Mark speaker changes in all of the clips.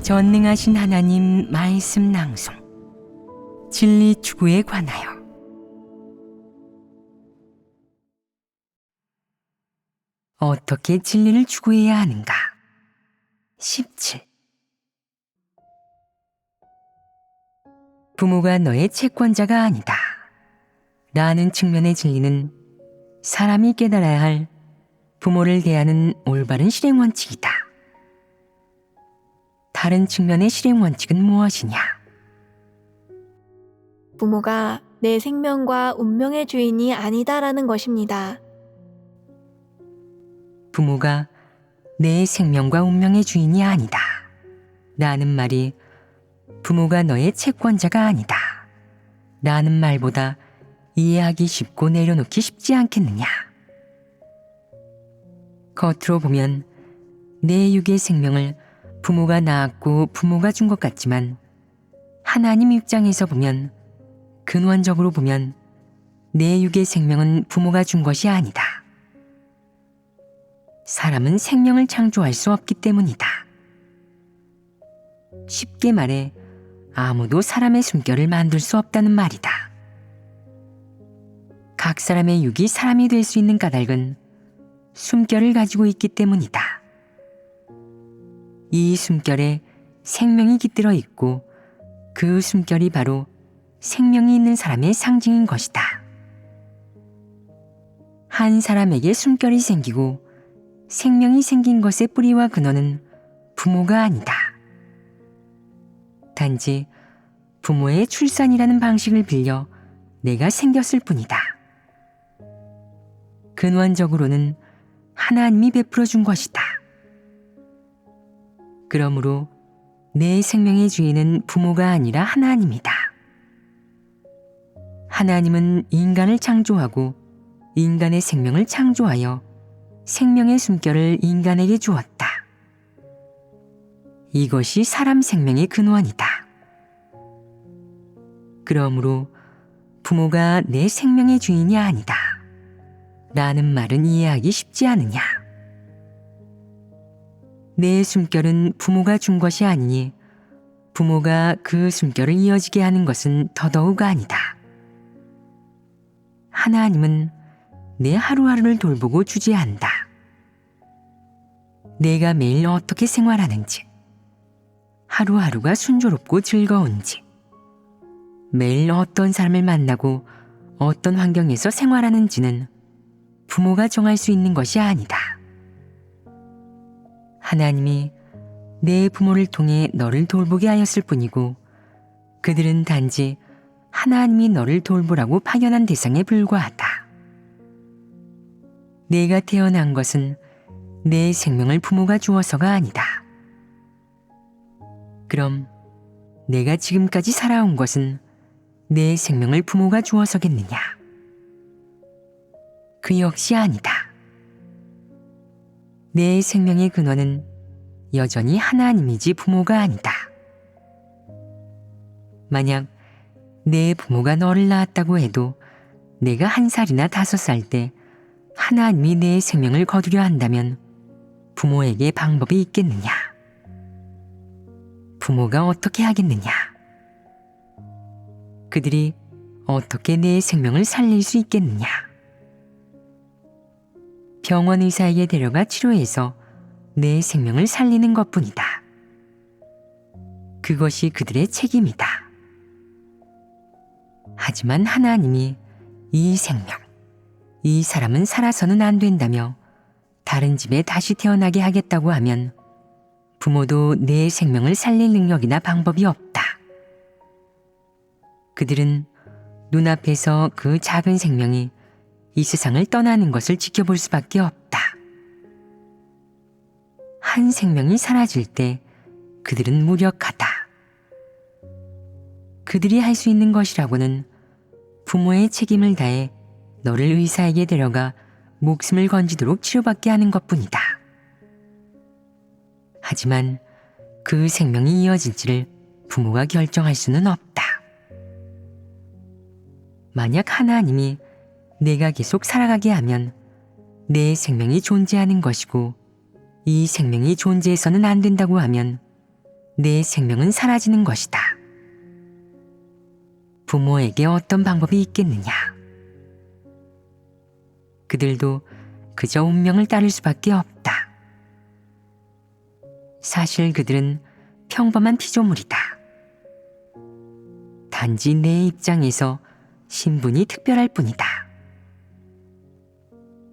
Speaker 1: 전능하신 하나님 말씀 낭송 진리 추구에 관하여 어떻게 진리를 추구해야 하는가? 17. 부모가 너의 채권자가 아니다. 라는 측면의 진리는 사람이 깨달아야 할 부모를 대하는 올바른 실행 원칙이다. 다른 측면의 실행 원칙은 무엇이냐?
Speaker 2: 부모가 내 생명과 운명의 주인이 아니다라는 것입니다.
Speaker 1: 부모가 내 생명과 운명의 주인이 아니다. 라는 말이 부모가 너의 채권자가 아니다. 라는 말보다 이해하기 쉽고 내려놓기 쉽지 않겠느냐? 겉으로 보면 내 육의 생명을 부모가 낳았고 부모가 준 것 같지만 하나님 입장에서 보면 근원적으로 보면 내 육의 생명은 부모가 준 것이 아니다. 사람은 생명을 창조할 수 없기 때문이다. 쉽게 말해 아무도 사람의 숨결을 만들 수 없다는 말이다. 각 사람의 육이 사람이 될 수 있는 까닭은 숨결을 가지고 있기 때문이다. 이 숨결에 생명이 깃들어 있고 그 숨결이 바로 생명이 있는 사람의 상징인 것이다. 한 사람에게 숨결이 생기고 생명이 생긴 것의 뿌리와 근원은 부모가 아니다. 단지 부모의 출산이라는 방식을 빌려 내가 생겼을 뿐이다. 근원적으로는 하나님이 베풀어 준 것이다. 그러므로 내 생명의 주인은 부모가 아니라 하나님이다. 하나님은 인간을 창조하고 인간의 생명을 창조하여 생명의 숨결을 인간에게 주었다. 이것이 사람 생명의 근원이다. 그러므로 부모가 내 생명의 주인이 아니다. 라는 말은 이해하기 쉽지 않으냐? 내 숨결은 부모가 준 것이 아니니 부모가 그 숨결을 이어지게 하는 것은 더더욱 아니다. 하나님은 내 하루하루를 돌보고 주재한다. 내가 매일 어떻게 생활하는지, 하루하루가 순조롭고 즐거운지, 매일 어떤 사람을 만나고 어떤 환경에서 생활하는지는 부모가 정할 수 있는 것이 아니다. 하나님이 내 부모를 통해 너를 돌보게 하였을 뿐이고 그들은 단지 하나님이 너를 돌보라고 파견한 대상에 불과하다. 내가 태어난 것은 내 생명을 부모가 주어서가 아니다. 그럼 내가 지금까지 살아온 것은 내 생명을 부모가 주어서겠느냐? 그 역시 아니다. 내 생명의 근원은 여전히 하나님이지 부모가 아니다. 만약 내 부모가 너를 낳았다고 해도 내가 1살이나 5살 때 하나님이 내 생명을 거두려 한다면 부모에게 방법이 있겠느냐? 부모가 어떻게 하겠느냐? 그들이 어떻게 내 생명을 살릴 수 있겠느냐? 병원 의사에게 데려가 치료해서 내 생명을 살리는 것뿐이다. 그것이 그들의 책임이다. 하지만 하나님이 이 생명, 이 사람은 살아서는 안 된다며 다른 집에 다시 태어나게 하겠다고 하면 부모도 내 생명을 살릴 능력이나 방법이 없다. 그들은 눈앞에서 그 작은 생명이 이 세상을 떠나는 것을 지켜볼 수밖에 없다. 한 생명이 사라질 때 그들은 무력하다. 그들이 할 수 있는 것이라고는 부모의 책임을 다해 너를 의사에게 데려가 목숨을 건지도록 치료받게 하는 것뿐이다. 하지만 그 생명이 이어질지를 부모가 결정할 수는 없다. 만약 하나님이 내가 계속 살아가게 하면 내 생명이 존재하는 것이고 이 생명이 존재해서는 안 된다고 하면 내 생명은 사라지는 것이다. 부모에게 어떤 방법이 있겠느냐? 그들도 그저 운명을 따를 수밖에 없다. 사실 그들은 평범한 피조물이다. 단지 내 입장에서 신분이 특별할 뿐이다.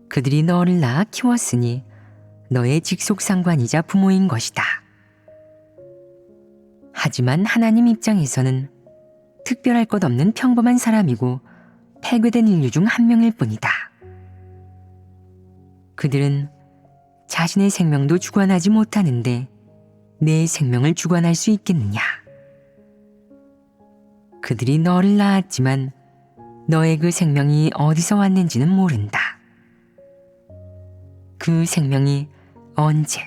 Speaker 1: 그들이 너를 낳아 키웠으니 너의 직속상관이자 부모인 것이다. 하지만 하나님 입장에서는 특별할 것 없는 평범한 사람이고 폐괴된 인류 중 한 명일 뿐이다. 그들은 자신의 생명도 주관하지 못하는데 내 생명을 주관할 수 있겠느냐? 그들이 너를 낳았지만 너의 그 생명이 어디서 왔는지는 모른다. 그 생명이 언제,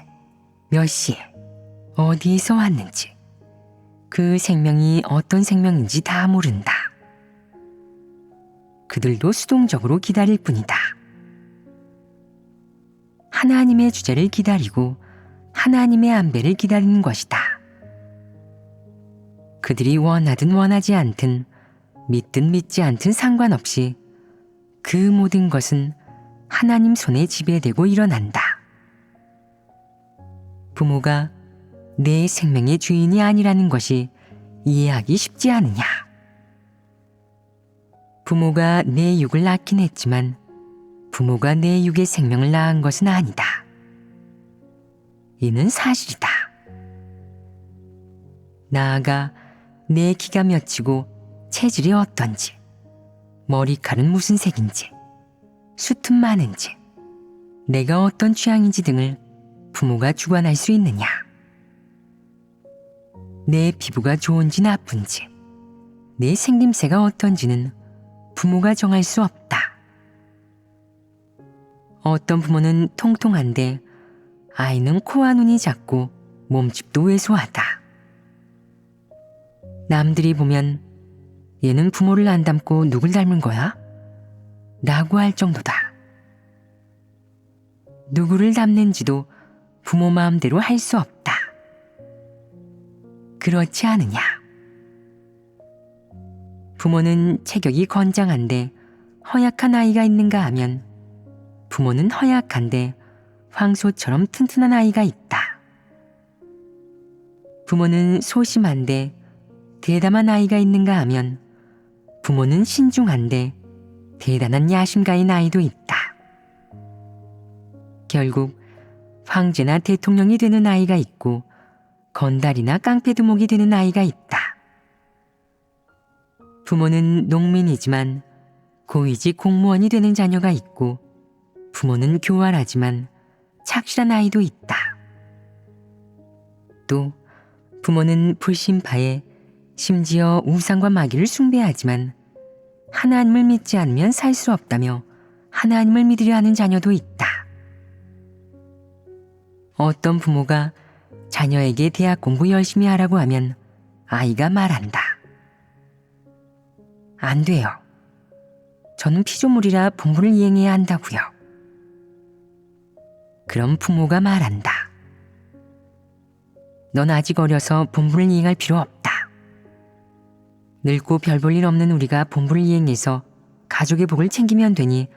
Speaker 1: 몇 시에, 어디에서 왔는지, 그 생명이 어떤 생명인지 다 모른다. 그들도 수동적으로 기다릴 뿐이다. 하나님의 주제를 기다리고 하나님의 안배를 기다리는 것이다. 그들이 원하든 원하지 않든 믿든 믿지 않든 상관없이 그 모든 것은 하나님 손에 지배되고 일어난다. 부모가 내 생명의 주인이 아니라는 것이 이해하기 쉽지 않으냐? 부모가 내 육을 낳긴 했지만 부모가 내 육의 생명을 낳은 것은 아니다. 이는 사실이다. 나아가 내 키가 몇이고 체질이 어떤지, 머리칼은 무슨 색인지, 수튼 많은지, 내가 어떤 취향인지 등을 부모가 주관할 수 있느냐? 내 피부가 좋은지 나쁜지, 내 생김새가 어떤지는 부모가 정할 수 없다. 어떤 부모는 통통한데 아이는 코와 눈이 작고 몸집도 왜소하다. 남들이 보면 얘는 부모를 안 닮고 누굴 닮은 거야? 라고 할 정도다. 누구를 닮는지도 부모 마음대로 할 수 없다. 그렇지 않으냐? 부모는 체격이 건장한데 허약한 아이가 있는가 하면 부모는 허약한데 황소처럼 튼튼한 아이가 있다. 부모는 소심한데 대담한 아이가 있는가 하면 부모는 신중한데 대단한 야심가인 아이도 있다. 결국 황제나 대통령이 되는 아이가 있고 건달이나 깡패두목이 되는 아이가 있다. 부모는 농민이지만 고위직 공무원이 되는 자녀가 있고 부모는 교활하지만 착실한 아이도 있다. 또 부모는 불신파에 심지어 우상과 마귀를 숭배하지만 하나님을 믿지 않으면 살 수 없다며 하나님을 믿으려 하는 자녀도 있다. 어떤 부모가 자녀에게 대학 공부 열심히 하라고 하면 아이가 말한다. 안 돼요. 저는 피조물이라 본분을 이행해야 한다고요. 그럼 부모가 말한다. 넌 아직 어려서 본분을 이행할 필요 없다. 늙고 별 볼 일 없는 우리가 본분을 이행해서 가족의 복을 챙기면 되니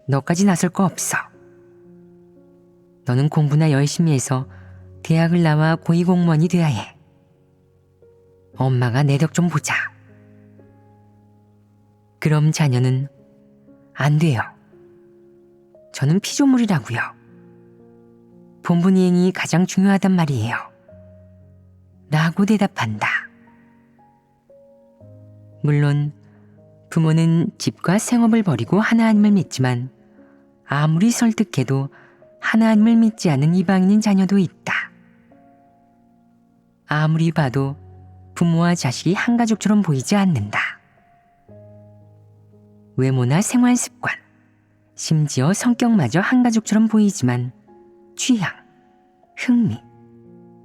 Speaker 1: 너까지 나설 거 없어. 너는 공부나 열심히 해서 대학을 나와 고위공무원이 돼야 해. 엄마가 내 덕 좀 보자. 그럼 자녀는 안 돼요. 저는 피조물이라고요. 본분 이행이 가장 중요하단 말이에요. 라고 대답한다. 물론 부모는 집과 생업을 버리고 하나님을 믿지만 아무리 설득해도 하나님을 믿지 않는 이방인인 자녀도 있다. 아무리 봐도 부모와 자식이 한 가족처럼 보이지 않는다. 외모나 생활 습관, 심지어 성격마저 한 가족처럼 보이지만 취향, 흥미,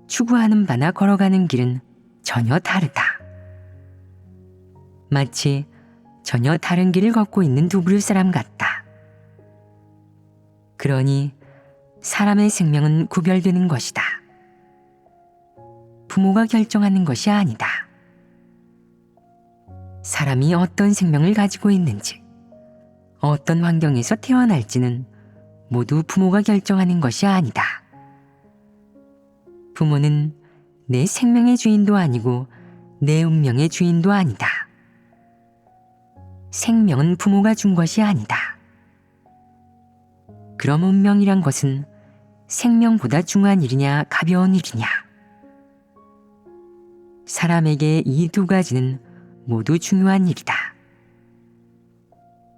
Speaker 1: 추구하는 바나 걸어가는 길은 전혀 다르다. 마치 전혀 다른 길을 걷고 있는 두 부류 사람 같다. 그러니 사람의 생명은 구별되는 것이다. 부모가 결정하는 것이 아니다. 사람이 어떤 생명을 가지고 있는지, 어떤 환경에서 태어날지는 모두 부모가 결정하는 것이 아니다. 부모는 내 생명의 주인도 아니고 내 운명의 주인도 아니다. 생명은 부모가 준 것이 아니다. 그럼 운명이란 것은 생명보다 중한 일이냐 가벼운 일이냐? 사람에게 이 두 가지는 모두 중요한 일이다.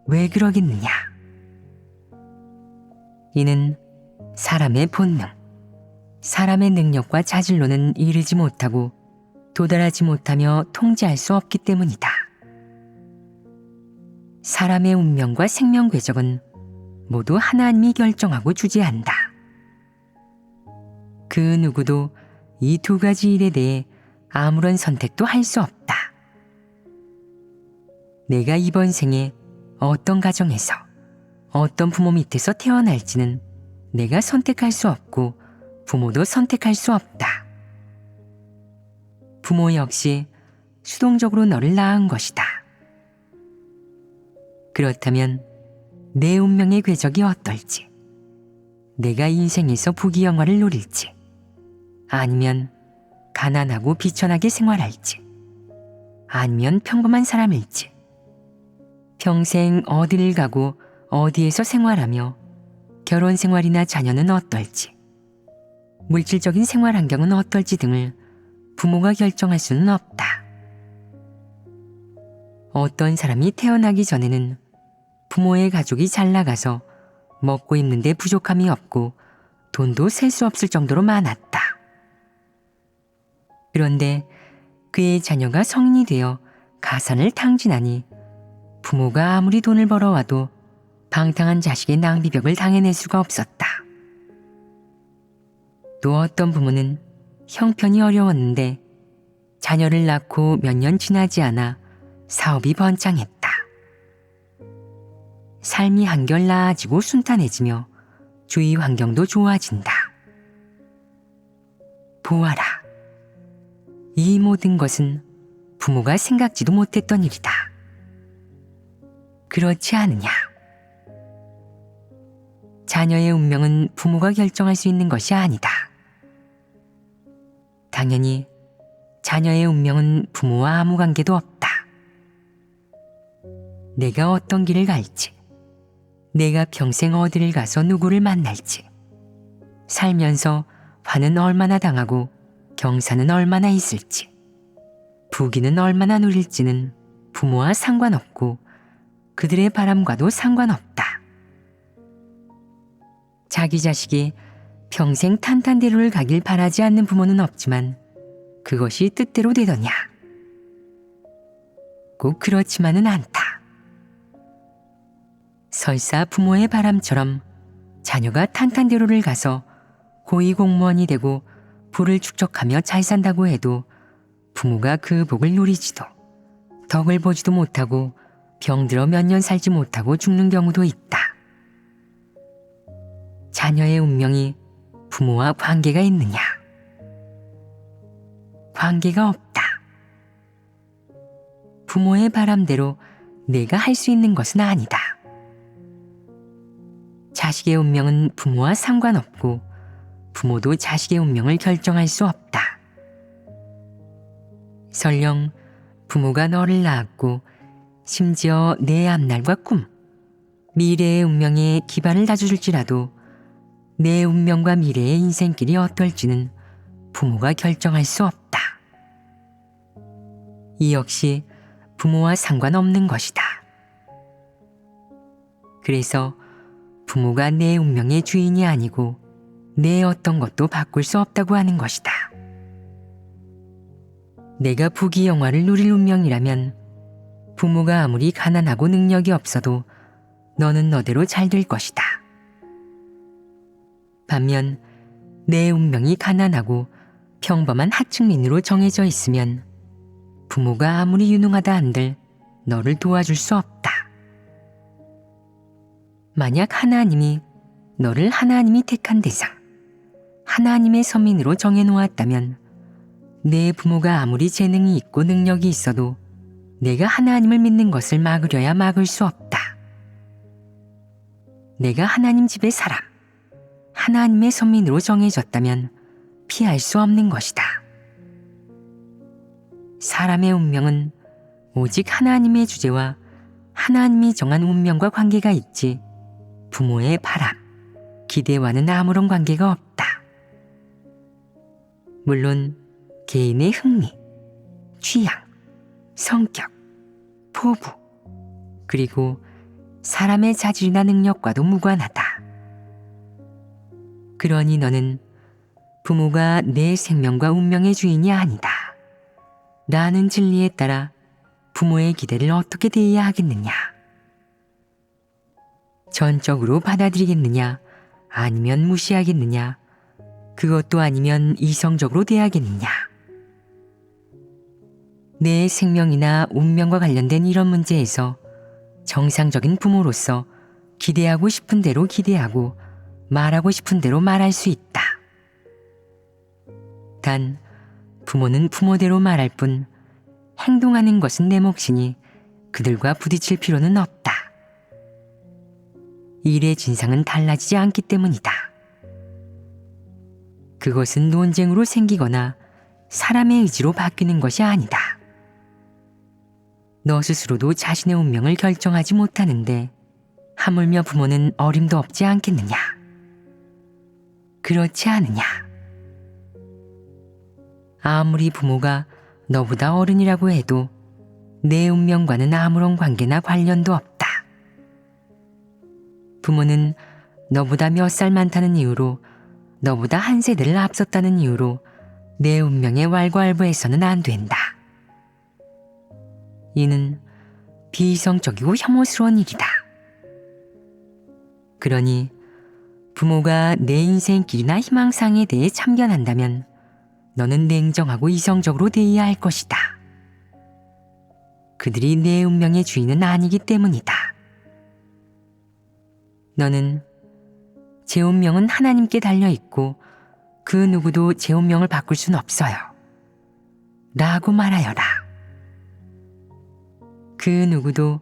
Speaker 1: 왜 그러겠느냐? 이는 사람의 본능, 사람의 능력과 자질로는 이르지 못하고 도달하지 못하며 통제할 수 없기 때문이다. 사람의 운명과 생명 궤적은 모두 하나님이 결정하고 주재한다. 그 누구도 이 두 가지 일에 대해 아무런 선택도 할 수 없다. 내가 이번 생에 어떤 가정에서 어떤 부모 밑에서 태어날지는 내가 선택할 수 없고 부모도 선택할 수 없다. 부모 역시 수동적으로 너를 낳은 것이다. 그렇다면 내 운명의 궤적이 어떨지, 내가 인생에서 부귀영화를 누릴지, 아니면 가난하고 비천하게 생활할지, 아니면 평범한 사람일지, 평생 어디를 가고 어디에서 생활하며 결혼 생활이나 자녀는 어떨지, 물질적인 생활 환경은 어떨지 등을 부모가 결정할 수는 없다. 어떤 사람이 태어나기 전에는 부모의 가족이 잘 나가서 먹고 입는 데 부족함이 없고 돈도 셀 수 없을 정도로 많았다. 그런데 그의 자녀가 성인이 되어 가산을 탕진하니 부모가 아무리 돈을 벌어와도 방탕한 자식의 낭비벽을 당해낼 수가 없었다. 또 어떤 부모는 형편이 어려웠는데 자녀를 낳고 몇 년 지나지 않아 사업이 번창했다. 삶이 한결 나아지고 순탄해지며 주위 환경도 좋아진다. 보아라. 이 모든 것은 부모가 생각지도 못했던 일이다. 그렇지 않느냐? 자녀의 운명은 부모가 결정할 수 있는 것이 아니다. 당연히 자녀의 운명은 부모와 아무 관계도 없다. 내가 어떤 길을 갈지, 내가 평생 어디를 가서 누구를 만날지, 살면서 화는 얼마나 당하고 경사는 얼마나 있을지, 부귀는 얼마나 누릴지는 부모와 상관없고 그들의 바람과도 상관없다. 자기 자식이 평생 탄탄대로를 가길 바라지 않는 부모는 없지만 그것이 뜻대로 되더냐? 꼭 그렇지만은 않다. 설사 부모의 바람처럼 자녀가 탄탄대로를 가서 고위공무원이 되고 부를 축적하며 잘 산다고 해도 부모가 그 복을 누리지도 덕을 보지도 못하고 병들어 몇 년 살지 못하고 죽는 경우도 있다. 자녀의 운명이 부모와 관계가 있느냐? 관계가 없다. 부모의 바람대로 내가 할 수 있는 것은 아니다. 자식의 운명은 부모와 상관없고 부모도 자식의 운명을 결정할 수 없다. 설령 부모가 너를 낳았고 심지어 내 앞날과 꿈, 미래의 운명에 기반을 다져줄지라도 내 운명과 미래의 인생길이 어떨지는 부모가 결정할 수 없다. 이 역시 부모와 상관없는 것이다. 그래서 부모가 내 운명의 주인이 아니고 내 어떤 것도 바꿀 수 없다고 하는 것이다. 내가 부귀영화를 누릴 운명이라면 부모가 아무리 가난하고 능력이 없어도 너는 너대로 잘 될 것이다. 반면 내 운명이 가난하고 평범한 하층민으로 정해져 있으면 부모가 아무리 유능하다 한들 너를 도와줄 수 없다. 만약 하나님이 너를 하나님이 택한 대상, 하나님의 선민으로 정해놓았다면 내 부모가 아무리 재능이 있고 능력이 있어도 내가 하나님을 믿는 것을 막으려야 막을 수 없다. 내가 하나님 집의 사람, 하나님의 선민으로 정해졌다면 피할 수 없는 것이다. 사람의 운명은 오직 하나님의 주제와 하나님이 정한 운명과 관계가 있지 부모의 바람, 기대와는 아무런 관계가 없다. 물론 개인의 흥미, 취향, 성격, 포부, 그리고 사람의 자질이나 능력과도 무관하다. 그러니 너는 부모가 내 생명과 운명의 주인이 아니다. 라는 진리에 따라 부모의 기대를 어떻게 대해야 하겠느냐? 전적으로 받아들이겠느냐? 아니면 무시하겠느냐? 그것도 아니면 이성적으로 대하겠느냐? 내 생명이나 운명과 관련된 이런 문제에서 정상적인 부모로서 기대하고 싶은 대로 기대하고 말하고 싶은 대로 말할 수 있다. 단 부모는 부모대로 말할 뿐 행동하는 것은 내 몫이니 그들과 부딪힐 필요는 없다. 일의 진상은 달라지지 않기 때문이다. 그것은 논쟁으로 생기거나 사람의 의지로 바뀌는 것이 아니다. 너 스스로도 자신의 운명을 결정하지 못하는데 하물며 부모는 어림도 없지 않겠느냐? 그렇지 않으냐? 아무리 부모가 너보다 어른이라고 해도 내 운명과는 아무런 관계나 관련도 없다. 부모는 너보다 몇 살 많다는 이유로, 너보다 한 세대를 앞섰다는 이유로 내 운명에 왈가왈부해서는 안 된다. 이는 비이성적이고 혐오스러운 일이다. 그러니 부모가 내 인생길이나 희망사항에 대해 참견한다면 너는 냉정하고 이성적으로 대해야 할 것이다. 그들이 내 운명의 주인은 아니기 때문이다. 너는 제 운명은 하나님께 달려있고 그 누구도 제 운명을 바꿀 순 없어요. 라고 말하여라. 그 누구도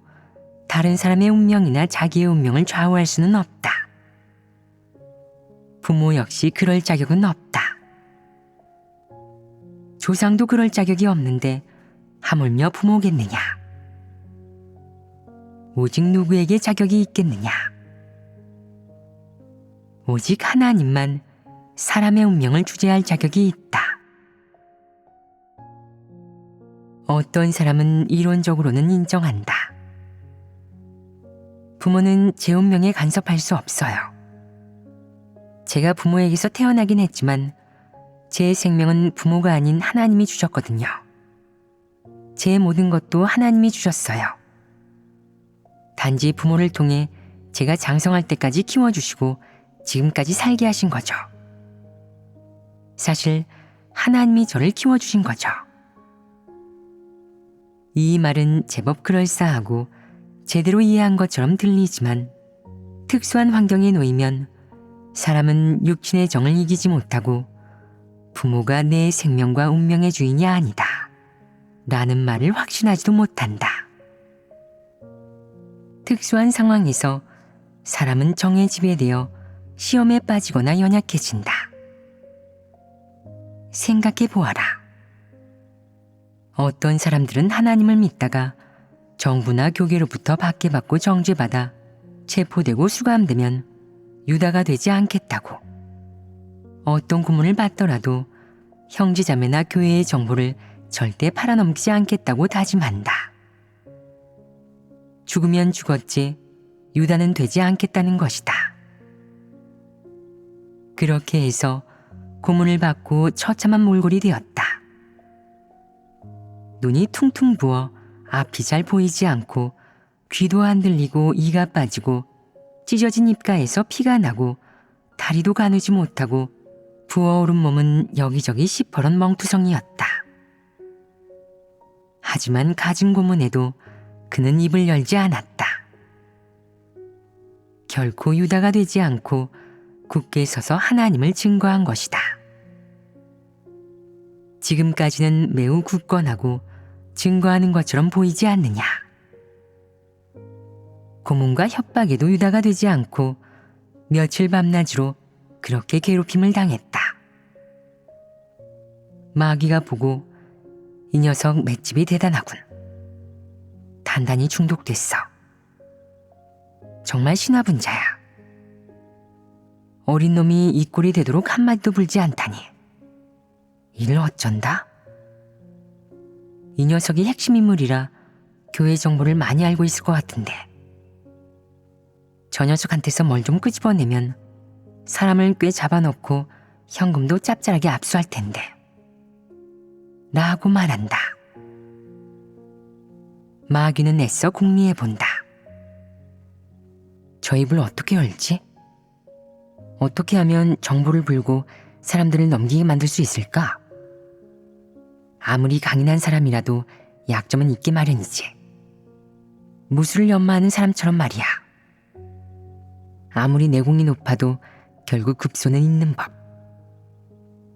Speaker 1: 다른 사람의 운명이나 자기의 운명을 좌우할 수는 없다. 부모 역시 그럴 자격은 없다. 조상도 그럴 자격이 없는데 하물며 부모겠느냐? 오직 누구에게 자격이 있겠느냐? 오직 하나님만 사람의 운명을 주재할 자격이 있다. 어떤 사람은 이론적으로는 인정한다. 부모는 제 운명에 간섭할 수 없어요. 제가 부모에게서 태어나긴 했지만 제 생명은 부모가 아닌 하나님이 주셨거든요. 제 모든 것도 하나님이 주셨어요. 단지 부모를 통해 제가 장성할 때까지 키워주시고 지금까지 살게 하신 거죠. 사실 하나님이 저를 키워주신 거죠. 이 말은 제법 그럴싸하고 제대로 이해한 것처럼 들리지만 특수한 환경에 놓이면 사람은 육신의 정을 이기지 못하고 부모가 내 생명과 운명의 주인이 아니다 라는 말을 확신하지도 못한다. 특수한 상황에서 사람은 정에 지배되어 시험에 빠지거나 연약해진다. 생각해 보아라. 어떤 사람들은 하나님을 믿다가 정부나 교계로부터 박해받고 정죄받아 체포되고 수감되면 유다가 되지 않겠다고, 어떤 고문을 받더라도 형제자매나 교회의 정보를 절대 팔아넘기지 않겠다고 다짐한다. 죽으면 죽었지 유다는 되지 않겠다는 것이다. 그렇게 해서 고문을 받고 처참한 몰골이 되었다. 눈이 퉁퉁 부어 앞이 잘 보이지 않고 귀도 안 들리고 이가 빠지고 찢어진 입가에서 피가 나고 다리도 가누지 못하고 부어오른 몸은 여기저기 시퍼런 멍투성이었다. 하지만 갖은 고문에도 그는 입을 열지 않았다. 결코 유다가 되지 않고 굳게 서서 하나님을 증거한 것이다. 지금까지는 매우 굳건하고 증거하는 것처럼 보이지 않느냐. 고문과 협박에도 유다가 되지 않고 며칠 밤낮으로 그렇게 괴롭힘을 당했다. 마귀가 보고 이 녀석 맷집이 대단하군. 단단히 중독됐어. 정말 신화분자야. 어린 놈이 이 꼴이 되도록 한마디도 불지 않다니. 이를 어쩐다? 이 녀석이 핵심 인물이라 교회 정보를 많이 알고 있을 것 같은데. 저 녀석한테서 뭘 좀 끄집어내면 사람을 꽤 잡아놓고 현금도 짭짤하게 압수할 텐데. 나하고 말한다. 마귀는 애써 궁리해 본다. 저 입을 어떻게 열지? 어떻게 하면 정보를 불고 사람들을 넘기게 만들 수 있을까? 아무리 강인한 사람이라도 약점은 있게 마련이지. 무술을 연마하는 사람처럼 말이야. 아무리 내공이 높아도 결국 급소는 있는 법.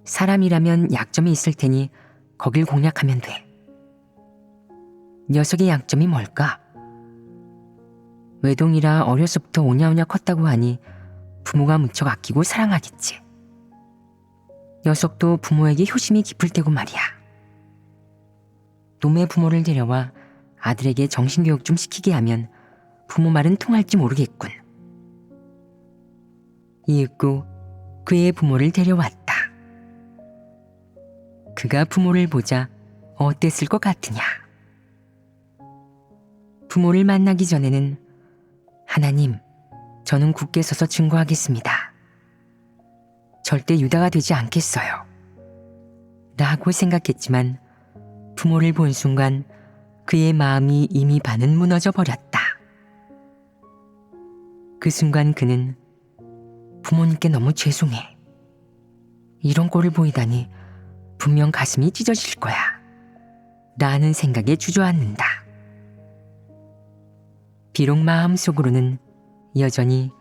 Speaker 1: 사람이라면 약점이 있을 테니 거길 공략하면 돼. 녀석의 약점이 뭘까? 외동이라 어려서부터 오냐오냐 컸다고 하니 부모가 무척 아끼고 사랑하겠지. 녀석도 부모에게 효심이 깊을 테고 말이야. 놈의 부모를 데려와 아들에게 정신교육 좀 시키게 하면 부모 말은 통할지 모르겠군. 이윽고 그의 부모를 데려왔다. 그가 부모를 보자 어땠을 것 같으냐? 부모를 만나기 전에는 하나님, 저는 굳게 서서 증거하겠습니다. 절대 유다가 되지 않겠어요. 라고 생각했지만 부모를 본 순간 그의 마음이 이미 반은 무너져 버렸다. 그 순간 그는 부모님께 너무 죄송해. 이런 꼴을 보이다니 분명 가슴이 찢어질 거야. 라는 생각에 주저앉는다. 비록 마음속으로는 여전히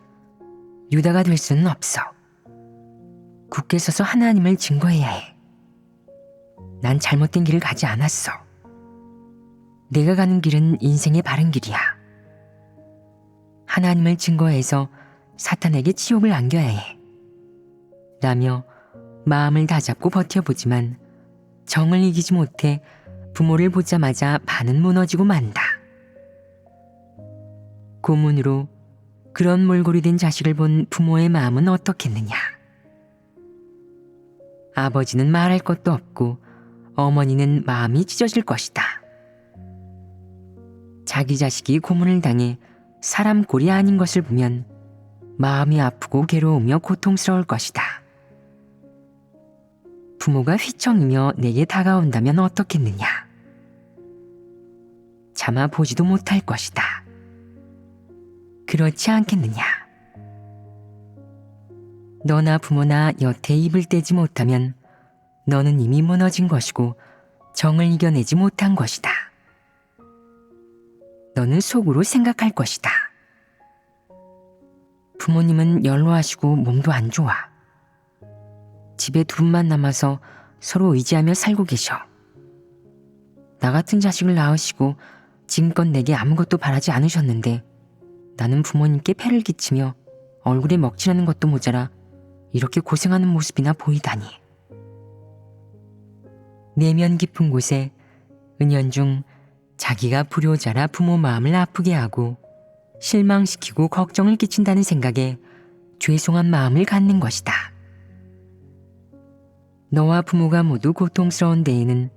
Speaker 1: 유다가 될 수는 없어. 굳게 서서 하나님을 증거해야 해. 난 잘못된 길을 가지 않았어. 내가 가는 길은 인생의 바른 길이야. 하나님을 증거해서 사탄에게 치욕을 안겨야 해. 라며 마음을 다잡고 버텨보지만 정을 이기지 못해 부모를 보자마자 반은 무너지고 만다. 고문으로 그런 몰골이 된 자식을 본 부모의 마음은 어떻겠느냐. 아버지는 말할 것도 없고 어머니는 마음이 찢어질 것이다. 자기 자식이 고문을 당해 사람 꼴이 아닌 것을 보면 마음이 아프고 괴로우며 고통스러울 것이다. 부모가 휘청이며 내게 다가온다면 어떻겠느냐. 차마 보지도 못할 것이다. 그렇지 않겠느냐. 너나 부모나 여태 입을 떼지 못하면 너는 이미 무너진 것이고 정을 이겨내지 못한 것이다. 너는 속으로 생각할 것이다. 부모님은 연로하시고 몸도 안 좋아. 집에 두 분만 남아서 서로 의지하며 살고 계셔. 나 같은 자식을 낳으시고 지금껏 내게 아무것도 바라지 않으셨는데 나는 부모님께 폐를 끼치며 얼굴에 먹칠하는 것도 모자라 이렇게 고생하는 모습이나 보이다니. 내면 깊은 곳에 은연중 자기가 불효자라 부모 마음을 아프게 하고 실망시키고 걱정을 끼친다는 생각에 죄송한 마음을 갖는 것이다. 너와 부모가 모두 고통스러운 데에는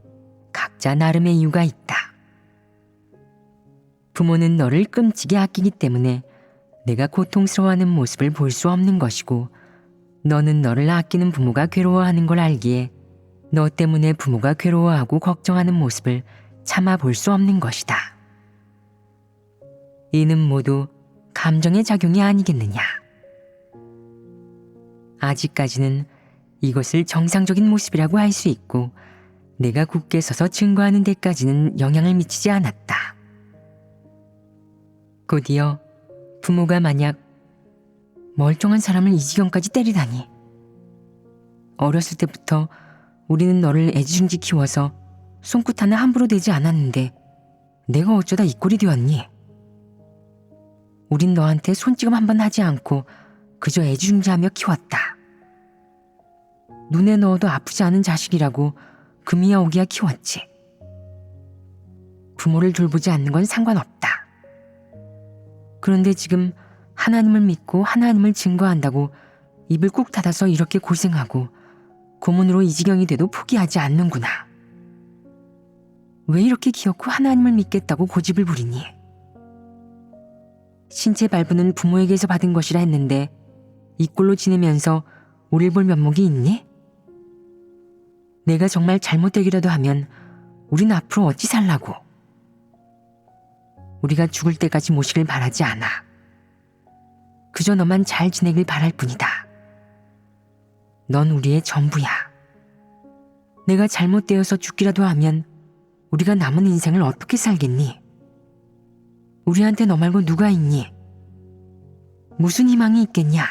Speaker 1: 각자 나름의 이유가 있다. 부모는 너를 끔찍이 아끼기 때문에 내가 고통스러워하는 모습을 볼 수 없는 것이고 너는 너를 아끼는 부모가 괴로워하는 걸 알기에 너 때문에 부모가 괴로워하고 걱정하는 모습을 참아 볼 수 없는 것이다. 이는 모두 감정의 작용이 아니겠느냐. 아직까지는 이것을 정상적인 모습이라고 할 수 있고 내가 굳게 서서 증거하는 데까지는 영향을 미치지 않았다. 곧이어 부모가 만약 멀쩡한 사람을 이 지경까지 때리다니. 어렸을 때부터 우리는 너를 애지중지 키워서 손끝 하나 함부로 대지 않았는데 내가 어쩌다 이 꼴이 되었니? 우린 너한테 손찌검 한 번 하지 않고 그저 애지중지하며 키웠다. 눈에 넣어도 아프지 않은 자식이라고 금이야 오기야 키웠지. 부모를 돌보지 않는 건 상관없다. 그런데 지금 하나님을 믿고 하나님을 증거한다고 입을 꾹 닫아서 이렇게 고생하고 고문으로 이 지경이 돼도 포기하지 않는구나. 왜 이렇게 기어코 하나님을 믿겠다고 고집을 부리니? 신체 발부는 부모에게서 받은 것이라 했는데 이 꼴로 지내면서 우릴 볼 면목이 있니? 내가 정말 잘못되기라도 하면 우린 앞으로 어찌 살라고? 우리가 죽을 때까지 모시길 바라지 않아. 그저 너만 잘 지내길 바랄 뿐이다. 넌 우리의 전부야. 내가 잘못되어서 죽기라도 하면 우리가 남은 인생을 어떻게 살겠니? 우리한테 너 말고 누가 있니? 무슨 희망이 있겠냐?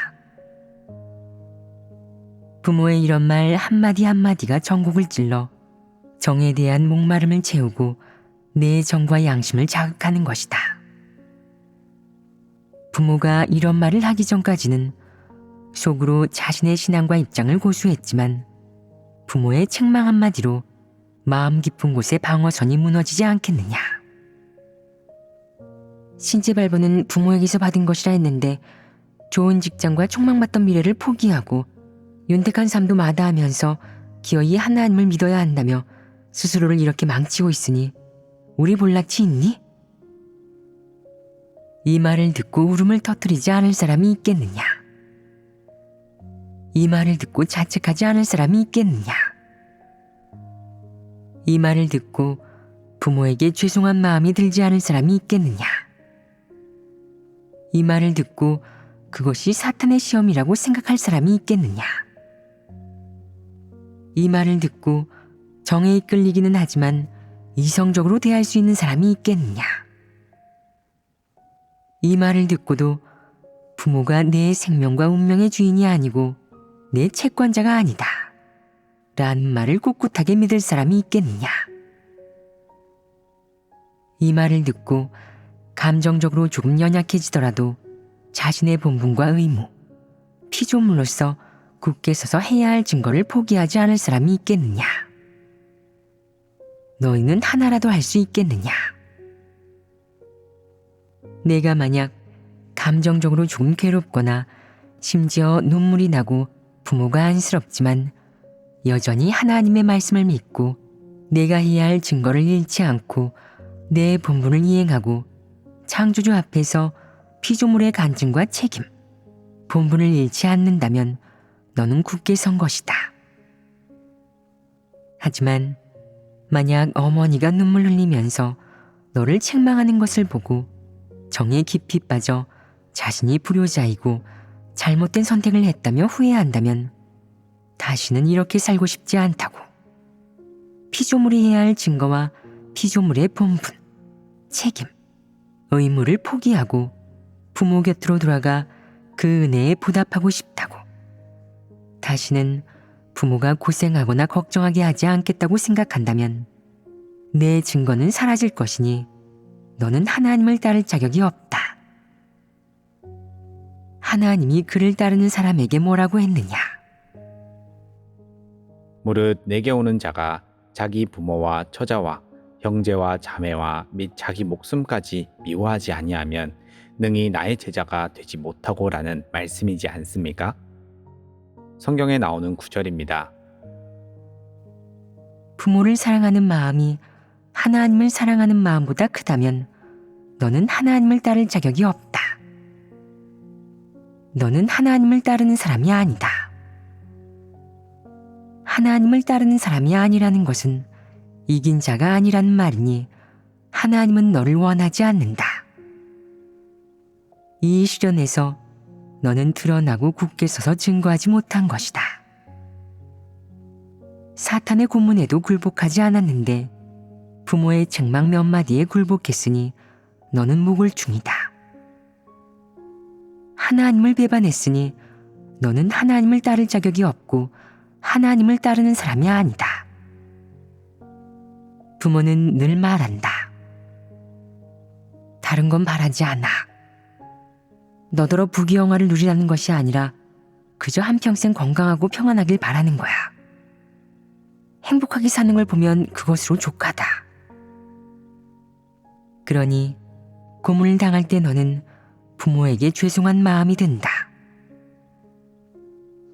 Speaker 1: 부모의 이런 말 한마디 한마디가 전곡을 찔러 정에 대한 목마름을 채우고 내 정과 양심을 자극하는 것이다. 부모가 이런 말을 하기 전까지는 속으로 자신의 신앙과 입장을 고수했지만 부모의 책망 한마디로 마음 깊은 곳에 방어선이 무너지지 않겠느냐. 신체 발부는 부모에게서 받은 것이라 했는데 좋은 직장과 촉망받던 미래를 포기하고 윤택한 삶도 마다하면서 기어이 하나님을 믿어야 한다며 스스로를 이렇게 망치고 있으니 우리 볼락치 있니? 이 말을 듣고 울음을 터뜨리지 않을 사람이 있겠느냐? 이 말을 듣고 자책하지 않을 사람이 있겠느냐? 이 말을 듣고 부모에게 죄송한 마음이 들지 않을 사람이 있겠느냐? 이 말을 듣고 그것이 사탄의 시험이라고 생각할 사람이 있겠느냐? 이 말을 듣고 정에 이끌리기는 하지만 이성적으로 대할 수 있는 사람이 있겠느냐? 이 말을 듣고도 부모가 내 생명과 운명의 주인이 아니고 내 채권자가 아니다 라는 말을 꿋꿋하게 믿을 사람이 있겠느냐? 이 말을 듣고 감정적으로 조금 연약해지더라도 자신의 본분과 의무, 피조물로서 굳게 서서 해야 할 증거를 포기하지 않을 사람이 있겠느냐? 너희는 하나라도 할 수 있겠느냐? 내가 만약 감정적으로 조금 괴롭거나 심지어 눈물이 나고 부모가 안쓰럽지만 여전히 하나님의 말씀을 믿고 내가 해야 할 증거를 잃지 않고 내 본분을 이행하고 창조주 앞에서 피조물의 간증과 책임, 본분을 잃지 않는다면 너는 굳게 선 것이다. 하지만 만약 어머니가 눈물 흘리면서 너를 책망하는 것을 보고 정에 깊이 빠져 자신이 불효자이고 잘못된 선택을 했다며 후회한다면 다시는 이렇게 살고 싶지 않다고. 피조물이 해야 할 증거와 피조물의 본분, 책임, 의무를 포기하고 부모 곁으로 돌아가 그 은혜에 보답하고 싶다고. 다시는 부모가 고생하거나 걱정하게 하지 않겠다고 생각한다면 내 증거는 사라질 것이니 너는 하나님을 따를 자격이 없다. 하나님이 그를 따르는 사람에게 뭐라고 했느냐?
Speaker 3: 무릇 내게 오는 자가 자기 부모와 처자와 형제와 자매와 및 자기 목숨까지 미워하지 아니하면 능히 나의 제자가 되지 못하고라는 말씀이지 않습니까? 성경에 나오는 구절입니다.
Speaker 1: 부모를 사랑하는 마음이 하나님을 사랑하는 마음보다 크다면 너는 하나님을 따를 자격이 없다. 너는 하나님을 따르는 사람이 아니다. 하나님을 따르는 사람이 아니라는 것은 이긴 자가 아니라는 말이니 하나님은 너를 원하지 않는다. 이 시련에서 너는 드러나고 굳게 서서 증거하지 못한 것이다. 사탄의 고문에도 굴복하지 않았는데 부모의 책망 몇 마디에 굴복했으니 너는 목을 중이다. 하나님을 배반했으니 너는 하나님을 따를 자격이 없고 하나님을 따르는 사람이 아니다. 부모는 늘 말한다. 다른 건 바라지 않아. 너더러 부귀영화를 누리라는 것이 아니라 그저 한평생 건강하고 평안하길 바라는 거야. 행복하게 사는 걸 보면 그것으로 족하다. 그러니 고문을 당할 때 너는 부모에게 죄송한 마음이 든다.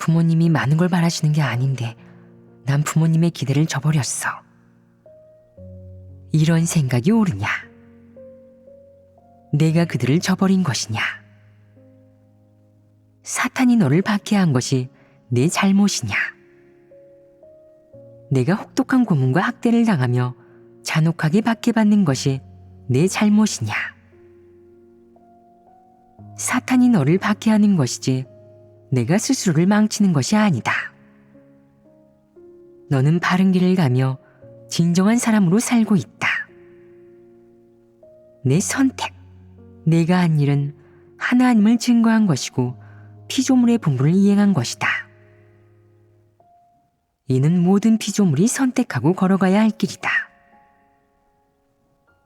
Speaker 1: 부모님이 많은 걸 바라시는 게 아닌데 난 부모님의 기대를 저버렸어. 이런 생각이 옳으냐? 내가 그들을 저버린 것이냐? 사탄이 너를 박해한 것이 내 잘못이냐? 내가 혹독한 고문과 학대를 당하며 잔혹하게 박해받는 것이 내 잘못이냐? 사탄이 너를 박해하는 것이지 내가 스스로를 망치는 것이 아니다. 너는 바른 길을 가며 진정한 사람으로 살고 있다. 내 선택, 내가 한 일은 하나님을 증거한 것이고 피조물의 분부를 이행한 것이다. 이는 모든 피조물이 선택하고 걸어가야 할 길이다.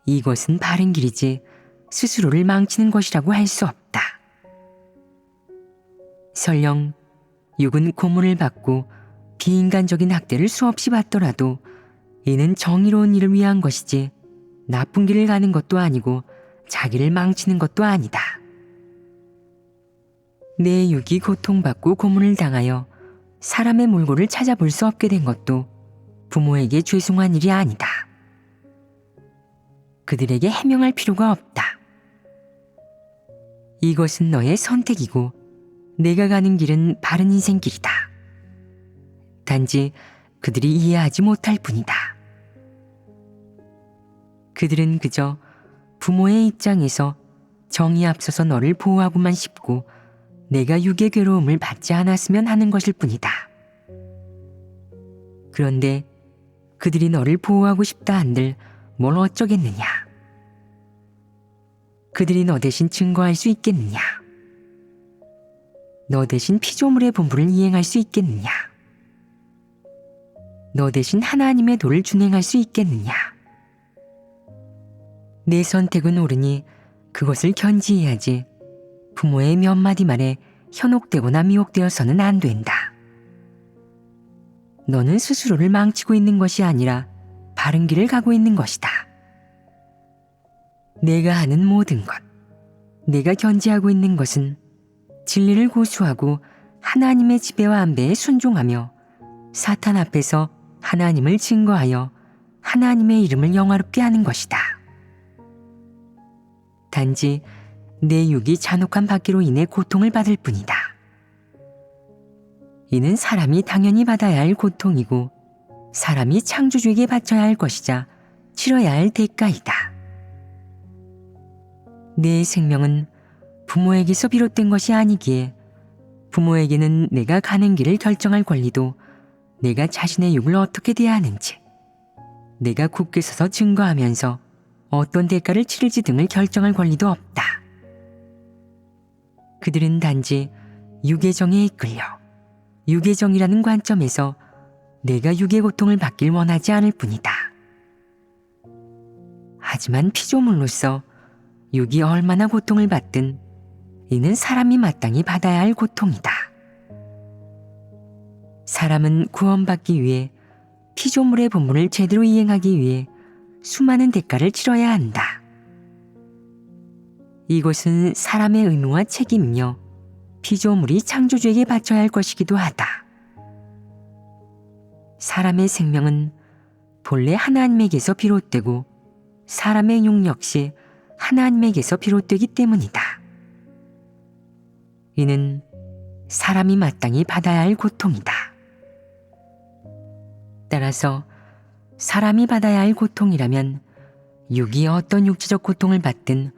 Speaker 1: 이것은 바른 길이지 스스로를 망치는 것이라고 할 수 없다. 설령 육은 고문을 받고 비인간적인 학대를 수없이 받더라도 이는 정의로운 일을 위한 것이지 나쁜 길을 가는 것도 아니고 자기를 망치는 것도 아니다. 내 육이 고통받고 고문을 당하여 사람의 몰골을 찾아볼 수 없게 된 것도 부모에게 죄송한 일이 아니다. 그들에게 해명할 필요가 없다. 이것은 너의 선택이고 내가 가는 길은 바른 인생길이다. 단지 그들이 이해하지 못할 뿐이다. 그들은 그저 부모의 입장에서 정이 앞서서 너를 보호하고만 싶고 내가 육의 괴로움을 받지 않았으면 하는 것일 뿐이다. 그런데 그들이 너를 보호하고 싶다 한들 뭘 어쩌겠느냐? 그들이 너 대신 증거할 수 있겠느냐? 너 대신 피조물의 분부를 이행할 수 있겠느냐? 너 대신 하나님의 도를 준행할 수 있겠느냐? 내 선택은 옳으니 그것을 견지해야지 부모의 몇 마디 말에 현혹되거나 미혹되어서는 안 된다. 너는 스스로를 망치고 있는 것이 아니라 바른 길을 가고 있는 것이다. 내가 하는 모든 것, 내가 견지하고 있는 것은 진리를 고수하고 하나님의 지배와 안배에 순종하며 사탄 앞에서 하나님을 증거하여 하나님의 이름을 영화롭게 하는 것이다. 단지 내 육이 잔혹한 박해로 인해 고통을 받을 뿐이다. 이는 사람이 당연히 받아야 할 고통이고 사람이 창조주에게 바쳐야 할 것이자 치러야 할 대가이다. 내 생명은 부모에게서 비롯된 것이 아니기에 부모에게는 내가 가는 길을 결정할 권리도 내가 자신의 육을 어떻게 대하는지, 내가 굳게 서서 증거하면서 어떤 대가를 치를지 등을 결정할 권리도 없다. 그들은 단지 육의 정에 이끌려 육의 정이라는 관점에서 내가 육의 고통을 받길 원하지 않을 뿐이다. 하지만 피조물로서 육이 얼마나 고통을 받든 이는 사람이 마땅히 받아야 할 고통이다. 사람은 구원받기 위해 피조물의 본분을 제대로 이행하기 위해 수많은 대가를 치러야 한다. 이것은 사람의 의무와 책임이며 피조물이 창조주에게 바쳐야 할 것이기도 하다. 사람의 생명은 본래 하나님에게서 비롯되고 사람의 육 역시 하나님에게서 비롯되기 때문이다. 이는 사람이 마땅히 받아야 할 고통이다. 따라서 사람이 받아야 할 고통이라면 육이 어떤 육체적 고통을 받든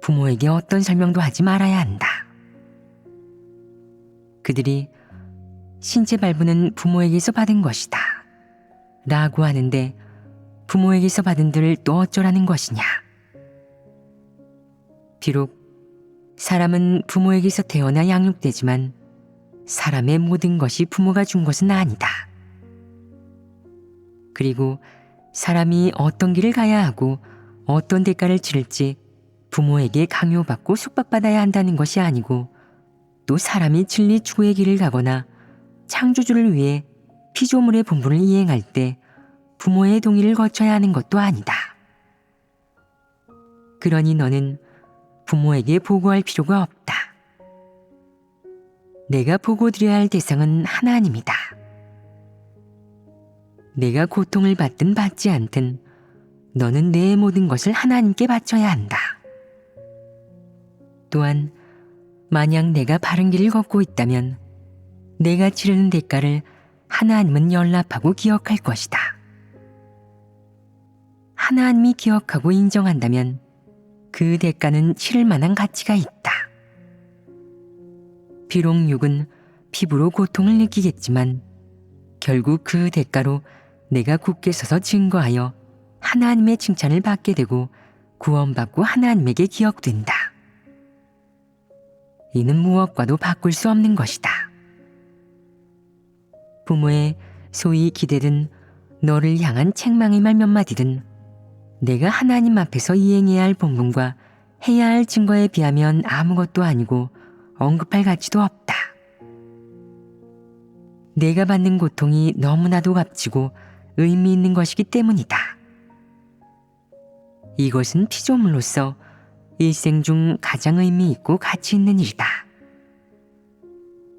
Speaker 1: 부모에게 어떤 설명도 하지 말아야 한다. 그들이 신체 발부는 부모에게서 받은 것이다 라고 하는데 부모에게서 받은들 또 어쩌라는 것이냐? 비록 사람은 부모에게서 태어나 양육되지만 사람의 모든 것이 부모가 준 것은 아니다. 그리고 사람이 어떤 길을 가야 하고 어떤 대가를 치를지 부모에게 강요받고 속박받아야 한다는 것이 아니고, 또 사람이 진리 추구의 길을 가거나 창조주를 위해 피조물의 본분을 이행할 때 부모의 동의를 거쳐야 하는 것도 아니다. 그러니 너는 부모에게 보고할 필요가 없다. 내가 보고드려야 할 대상은 하나님이다. 내가 고통을 받든 받지 않든 너는 내 모든 것을 하나님께 바쳐야 한다. 또한 만약 내가 바른 길을 걷고 있다면 내가 치르는 대가를 하나님은 연락하고 기억할 것이다. 하나님이 기억하고 인정한다면 그 대가는 치를 만한 가치가 있다. 비록 육은 피부로 고통을 느끼겠지만 결국 그 대가로 내가 굳게 서서 증거하여 하나님의 칭찬을 받게 되고 구원받고 하나님에게 기억된다. 이는 무엇과도 바꿀 수 없는 것이다. 부모의 소위 기대든 너를 향한 책망의 말 몇 마디든 내가 하나님 앞에서 이행해야 할 본분과 해야 할 증거에 비하면 아무것도 아니고 언급할 가치도 없다. 내가 받는 고통이 너무나도 값지고 의미 있는 것이기 때문이다. 이것은 피조물로서 일생 중 가장 의미 있고 가치 있는 일이다.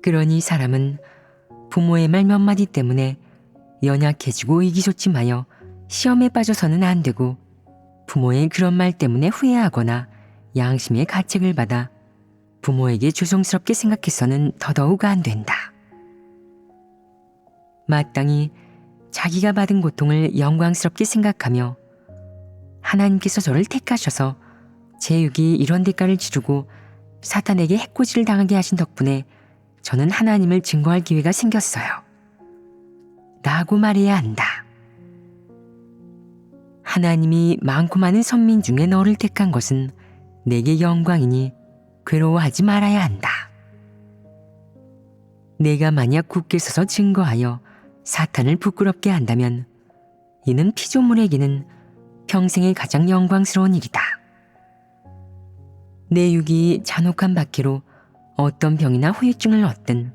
Speaker 1: 그러니 사람은 부모의 말 몇 마디 때문에 연약해지고 의기소침하여 시험에 빠져서는 안 되고, 부모의 그런 말 때문에 후회하거나 양심의 가책을 받아 부모에게 죄송스럽게 생각해서는 더더욱 안 된다. 마땅히 자기가 받은 고통을 영광스럽게 생각하며 하나님께서 저를 택하셔서 제 육이 이런 대가를 치르고 사탄에게 해코지를 당하게 하신 덕분에 저는 하나님을 증거할 기회가 생겼어요. 라고 말해야 한다. 하나님이 많고 많은 선민 중에 너를 택한 것은 내게 영광이니 괴로워하지 말아야 한다. 내가 만약 굳게 서서 증거하여 사탄을 부끄럽게 한다면 이는 피조물에게는 평생의 가장 영광스러운 일이다. 내 육이 잔혹한 박해로 어떤 병이나 후유증을 얻든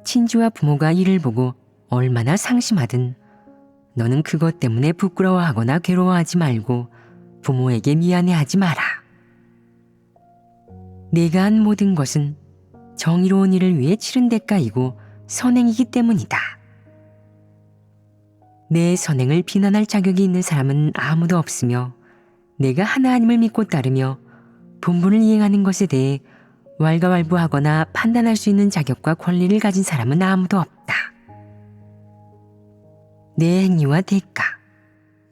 Speaker 1: 친지와 부모가 이를 보고 얼마나 상심하든 너는 그것 때문에 부끄러워하거나 괴로워하지 말고 부모에게 미안해하지 마라. 내가 한 모든 것은 정의로운 일을 위해 치른 대가이고 선행이기 때문이다. 내 선행을 비난할 자격이 있는 사람은 아무도 없으며, 내가 하나님을 믿고 따르며 본분을 이행하는 것에 대해 왈가왈부하거나 판단할 수 있는 자격과 권리를 가진 사람은 아무도 없다. 내 행위와 대가,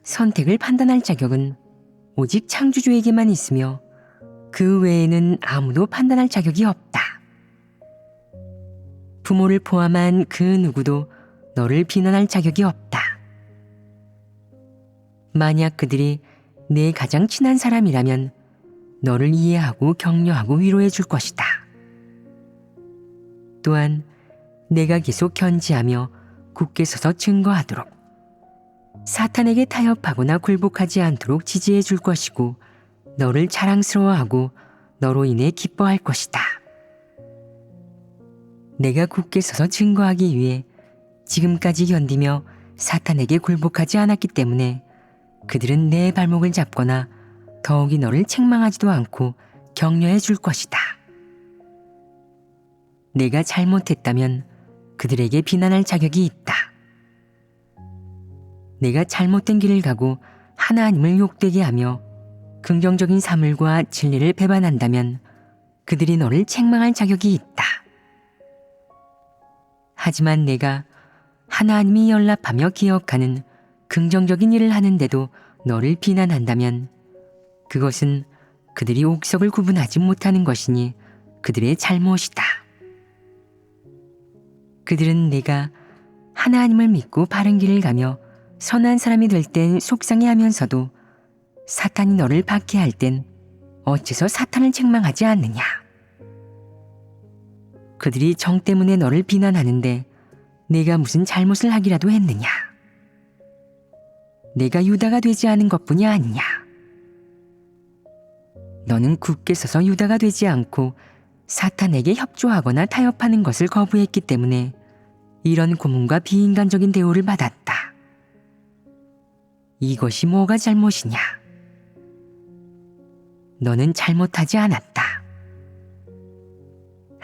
Speaker 1: 선택을 판단할 자격은 오직 창조주에게만 있으며 그 외에는 아무도 판단할 자격이 없다. 부모를 포함한 그 누구도 너를 비난할 자격이 없다. 만약 그들이 내 가장 친한 사람이라면 너를 이해하고 격려하고 위로해 줄 것이다. 또한 내가 계속 견지하며 굳게 서서 증거하도록, 사탄에게 타협하거나 굴복하지 않도록 지지해 줄 것이고 너를 자랑스러워하고 너로 인해 기뻐할 것이다. 내가 굳게 서서 증거하기 위해 지금까지 견디며 사탄에게 굴복하지 않았기 때문에 그들은 내 발목을 잡거나 더욱이 너를 책망하지도 않고 격려해 줄 것이다. 내가 잘못했다면 그들에게 비난할 자격이 있다. 내가 잘못된 길을 가고 하나님을 욕되게 하며 긍정적인 사물과 진리를 배반한다면 그들이 너를 책망할 자격이 있다. 하지만 내가 하나님이 연락하며 기억하는 긍정적인 일을 하는데도 너를 비난한다면 그것은 그들이 옥석을 구분하지 못하는 것이니 그들의 잘못이다. 그들은 내가 하나님을 믿고 바른 길을 가며 선한 사람이 될 땐 속상해하면서도 사탄이 너를 박해할 땐 어째서 사탄을 책망하지 않느냐. 그들이 정 때문에 너를 비난하는데 내가 무슨 잘못을 하기라도 했느냐? 내가 유다가 되지 않은 것뿐이 아니냐? 너는 굳게 서서 유다가 되지 않고 사탄에게 협조하거나 타협하는 것을 거부했기 때문에 이런 고문과 비인간적인 대우를 받았다. 이것이 뭐가 잘못이냐? 너는 잘못하지 않았다.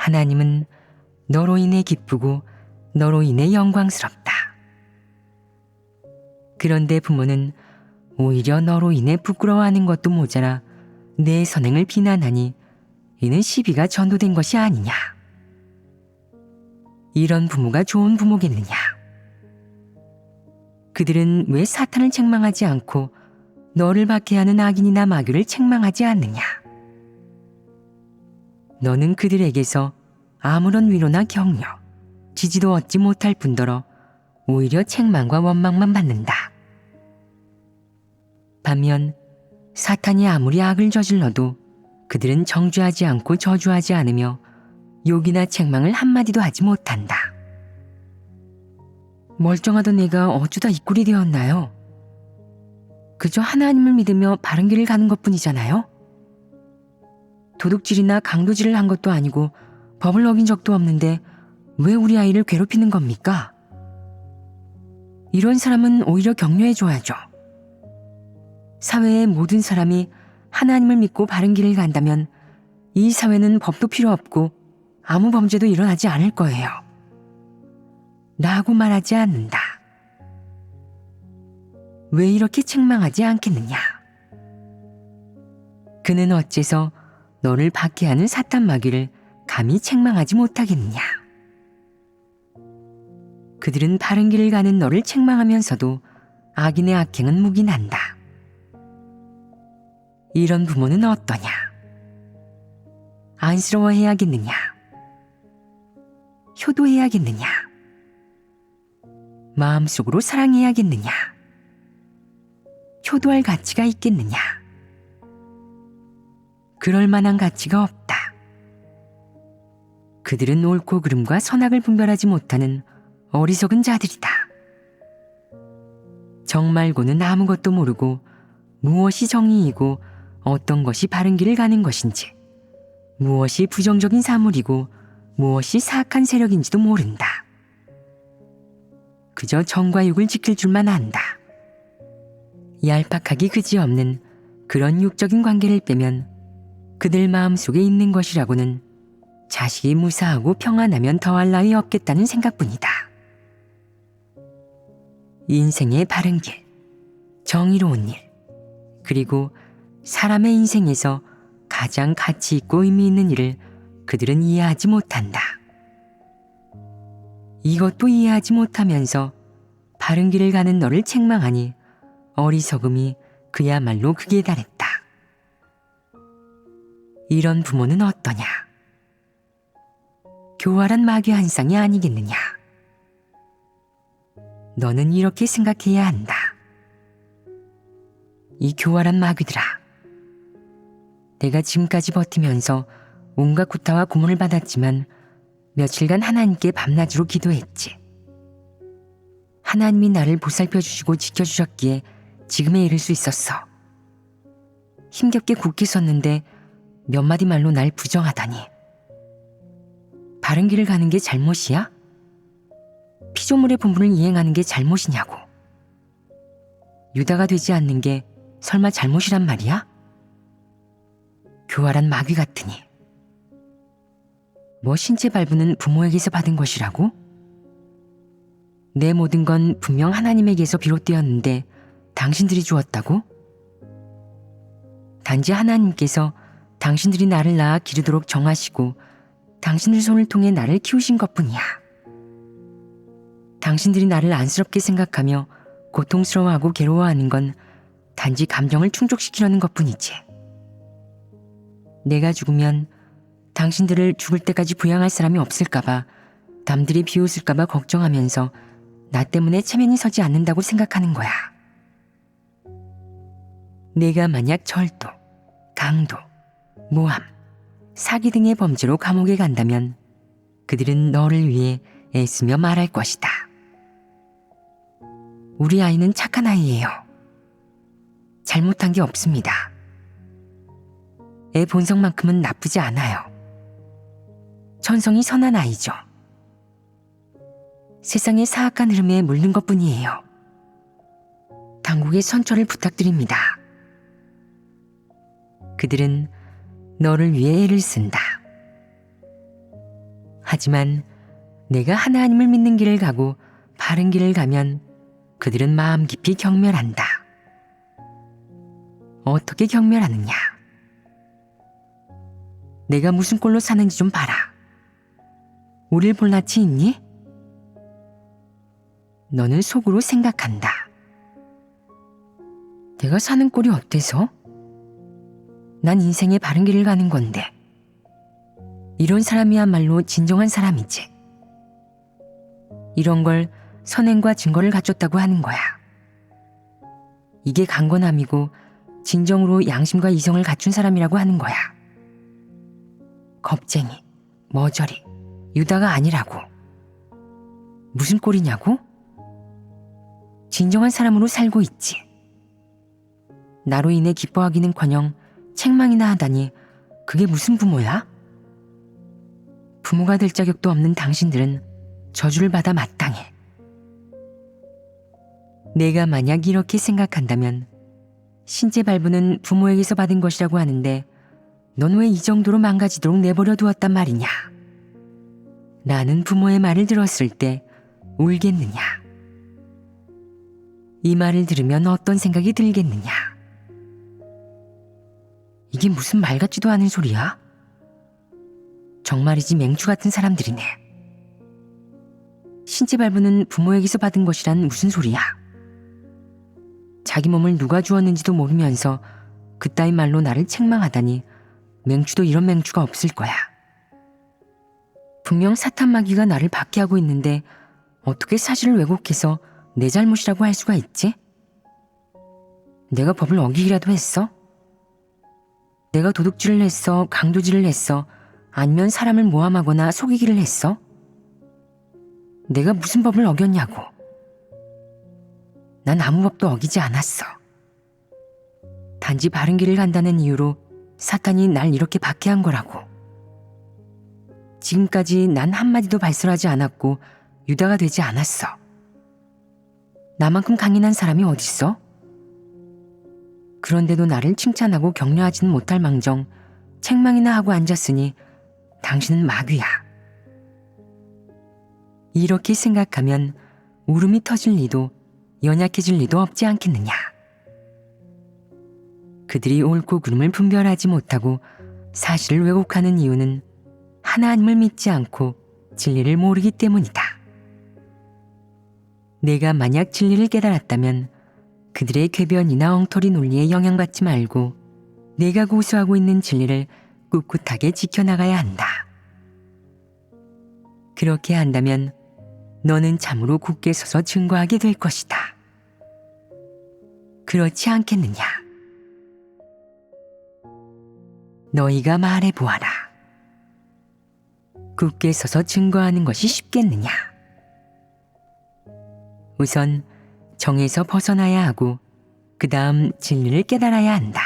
Speaker 1: 하나님은 너로 인해 기쁘고 너로 인해 영광스럽다. 그런데 부모는 오히려 너로 인해 부끄러워하는 것도 모자라 내 선행을 비난하니 이는 시비가 전도된 것이 아니냐. 이런 부모가 좋은 부모겠느냐. 그들은 왜 사탄을 책망하지 않고 너를 박해하는 악인이나 마귀를 책망하지 않느냐. 너는 그들에게서 아무런 위로나 격려, 지지도 얻지 못할 뿐더러 오히려 책망과 원망만 받는다. 반면 사탄이 아무리 악을 저질러도 그들은 정죄하지 않고 저주하지 않으며 욕이나 책망을 한마디도 하지 못한다. 멀쩡하던 내가 어쩌다 이 꼴이 되었나요? 그저 하나님을 믿으며 바른 길을 가는 것뿐이잖아요. 도둑질이나 강도질을 한 것도 아니고 법을 어긴 적도 없는데 왜 우리 아이를 괴롭히는 겁니까? 이런 사람은 오히려 격려해줘야죠. 사회의 모든 사람이 하나님을 믿고 바른 길을 간다면 이 사회는 법도 필요 없고 아무 범죄도 일어나지 않을 거예요. 라고 말하지 않는다. 왜 이렇게 책망하지 않겠느냐? 그는 어째서 너를 박해하는 사탄 마귀를 감히 책망하지 못하겠느냐? 그들은 바른 길을 가는 너를 책망하면서도 악인의 악행은 묵인한다. 이런 부모는 어떠냐? 안쓰러워해야겠느냐? 효도해야겠느냐? 마음속으로 사랑해야겠느냐? 효도할 가치가 있겠느냐? 그럴 만한 가치가 없다. 그들은 옳고 그름과 선악을 분별하지 못하는 어리석은 자들이다. 정 말고는 아무것도 모르고 무엇이 정의이고 어떤 것이 바른 길을 가는 것인지, 무엇이 부정적인 사물이고 무엇이 사악한 세력인지도 모른다. 그저 정과 육을 지킬 줄만 안다. 얄팍하기 그지없는 그런 육적인 관계를 빼면 그들 마음속에 있는 것이라고는 자식이 무사하고 평안하면 더할 나위 없겠다는 생각뿐이다. 인생의 바른 길, 정의로운 일, 그리고 사람의 인생에서 가장 가치 있고 의미 있는 일을 그들은 이해하지 못한다. 이것도 이해하지 못하면서 바른 길을 가는 너를 책망하니 어리석음이 그야말로 극에 달했다. 이런 부모는 어떠냐? 교활한 마귀 한 쌍이 아니겠느냐? 너는 이렇게 생각해야 한다. 이 교활한 마귀들아, 내가 지금까지 버티면서 온갖 구타와 고문을 받았지만 며칠간 하나님께 밤낮으로 기도했지. 하나님이 나를 보살펴 주시고 지켜주셨기에 지금에 이를 수 있었어. 힘겹게 굳게 섰는데 몇 마디 말로 날 부정하다니. 바른 길을 가는 게 잘못이야? 피조물의 본분을 이행하는 게 잘못이냐고. 유다가 되지 않는 게 설마 잘못이란 말이야? 교활한 마귀 같으니. 뭐 신체 발부는 부모에게서 받은 것이라고? 내 모든 건 분명 하나님에게서 비롯되었는데 당신들이 주었다고? 단지 하나님께서 당신들이 나를 낳아 기르도록 정하시고 당신들 손을 통해 나를 키우신 것뿐이야. 당신들이 나를 안쓰럽게 생각하며 고통스러워하고 괴로워하는 건 단지 감정을 충족시키려는 것뿐이지. 내가 죽으면 당신들을 죽을 때까지 부양할 사람이 없을까봐, 남들이 비웃을까봐 걱정하면서 나 때문에 체면이 서지 않는다고 생각하는 거야. 내가 만약 절도, 강도, 모함, 사기 등의 범죄로 감옥에 간다면 그들은 너를 위해 애쓰며 말할 것이다. 우리 아이는 착한 아이예요. 잘못한 게 없습니다. 애 본성만큼은 나쁘지 않아요. 천성이 선한 아이죠. 세상의 사악한 흐름에 물든 것뿐이에요. 당국의 선처를 부탁드립니다. 그들은 너를 위해 애를 쓴다. 하지만 내가 하나님을 믿는 길을 가고 바른 길을 가면 그들은 마음 깊이 경멸한다. 어떻게 경멸하느냐? 내가 무슨 꼴로 사는지 좀 봐라. 우릴 볼 낯이 있니? 너는 속으로 생각한다. 내가 사는 꼴이 어때서? 난 인생의 바른 길을 가는 건데. 이런 사람이야말로 진정한 사람이지. 이런 걸 선행과 증거를 갖췄다고 하는 거야. 이게 강건함이고 진정으로 양심과 이성을 갖춘 사람이라고 하는 거야. 겁쟁이, 머저리, 유다가 아니라고. 무슨 꼴이냐고? 진정한 사람으로 살고 있지. 나로 인해 기뻐하기는커녕 책망이나 하다니 그게 무슨 부모야? 부모가 될 자격도 없는 당신들은 저주를 받아 마땅해. 내가 만약 이렇게 생각한다면 신체 발부는 부모에게서 받은 것이라고 하는데 넌 왜 이 정도로 망가지도록 내버려 두었단 말이냐? 나는 부모의 말을 들었을 때 울겠느냐? 이 말을 들으면 어떤 생각이 들겠느냐? 이게 무슨 말 같지도 않은 소리야? 정말이지 맹추 같은 사람들이네. 신체 발부는 부모에게서 받은 것이란 무슨 소리야? 자기 몸을 누가 주었는지도 모르면서 그따위 말로 나를 책망하다니 맹추도 이런 맹추가 없을 거야. 분명 사탄 마귀가 나를 박해하고 있는데 어떻게 사실을 왜곡해서 내 잘못이라고 할 수가 있지? 내가 법을 어기기라도 했어? 내가 도둑질을 했어? 강도질을 했어? 아니면 사람을 모함하거나 속이기를 했어? 내가 무슨 법을 어겼냐고. 난 아무 법도 어기지 않았어. 단지 바른 길을 간다는 이유로 사탄이 날 이렇게 박해한 거라고. 지금까지 난 한마디도 발설하지 않았고 유다가 되지 않았어. 나만큼 강인한 사람이 어딨어? 그런데도 나를 칭찬하고 격려하지는 못할 망정 책망이나 하고 앉았으니 당신은 마귀야. 이렇게 생각하면 울음이 터질 리도 연약해질 리도 없지 않겠느냐. 그들이 옳고 그름을 분별하지 못하고 사실을 왜곡하는 이유는 하나님을 믿지 않고 진리를 모르기 때문이다. 내가 만약 진리를 깨달았다면 그들의 궤변이나 엉터리 논리에 영향받지 말고 내가 고수하고 있는 진리를 꿋꿋하게 지켜나가야 한다. 그렇게 한다면 너는 참으로 굳게 서서 증거하게 될 것이다. 그렇지 않겠느냐? 너희가 말해보아라. 굳게 서서 증거하는 것이 쉽겠느냐? 우선 정에서 벗어나야 하고 그 다음 진리를 깨달아야 한다.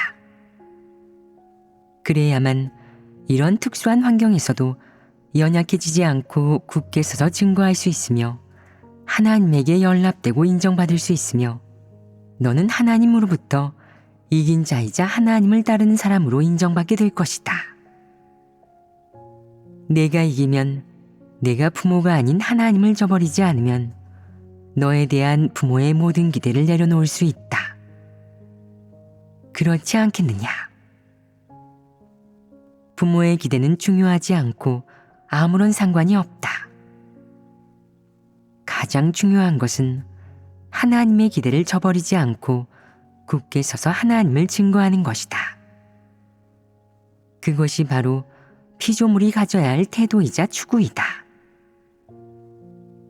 Speaker 1: 그래야만 이런 특수한 환경에서도 연약해지지 않고 굳게 서서 증거할 수 있으며 하나님에게 연락되고 인정받을 수 있으며 너는 하나님으로부터 이긴 자이자 하나님을 따르는 사람으로 인정받게 될 것이다. 내가 이기면 내가 부모가 아닌 하나님을 저버리지 않으면 너에 대한 부모의 모든 기대를 내려놓을 수 있다. 그렇지 않겠느냐? 부모의 기대는 중요하지 않고 아무런 상관이 없다. 가장 중요한 것은 하나님의 기대를 저버리지 않고 굳게 서서 하나님을 증거하는 것이다. 그것이 바로 피조물이 가져야 할 태도이자 추구이다.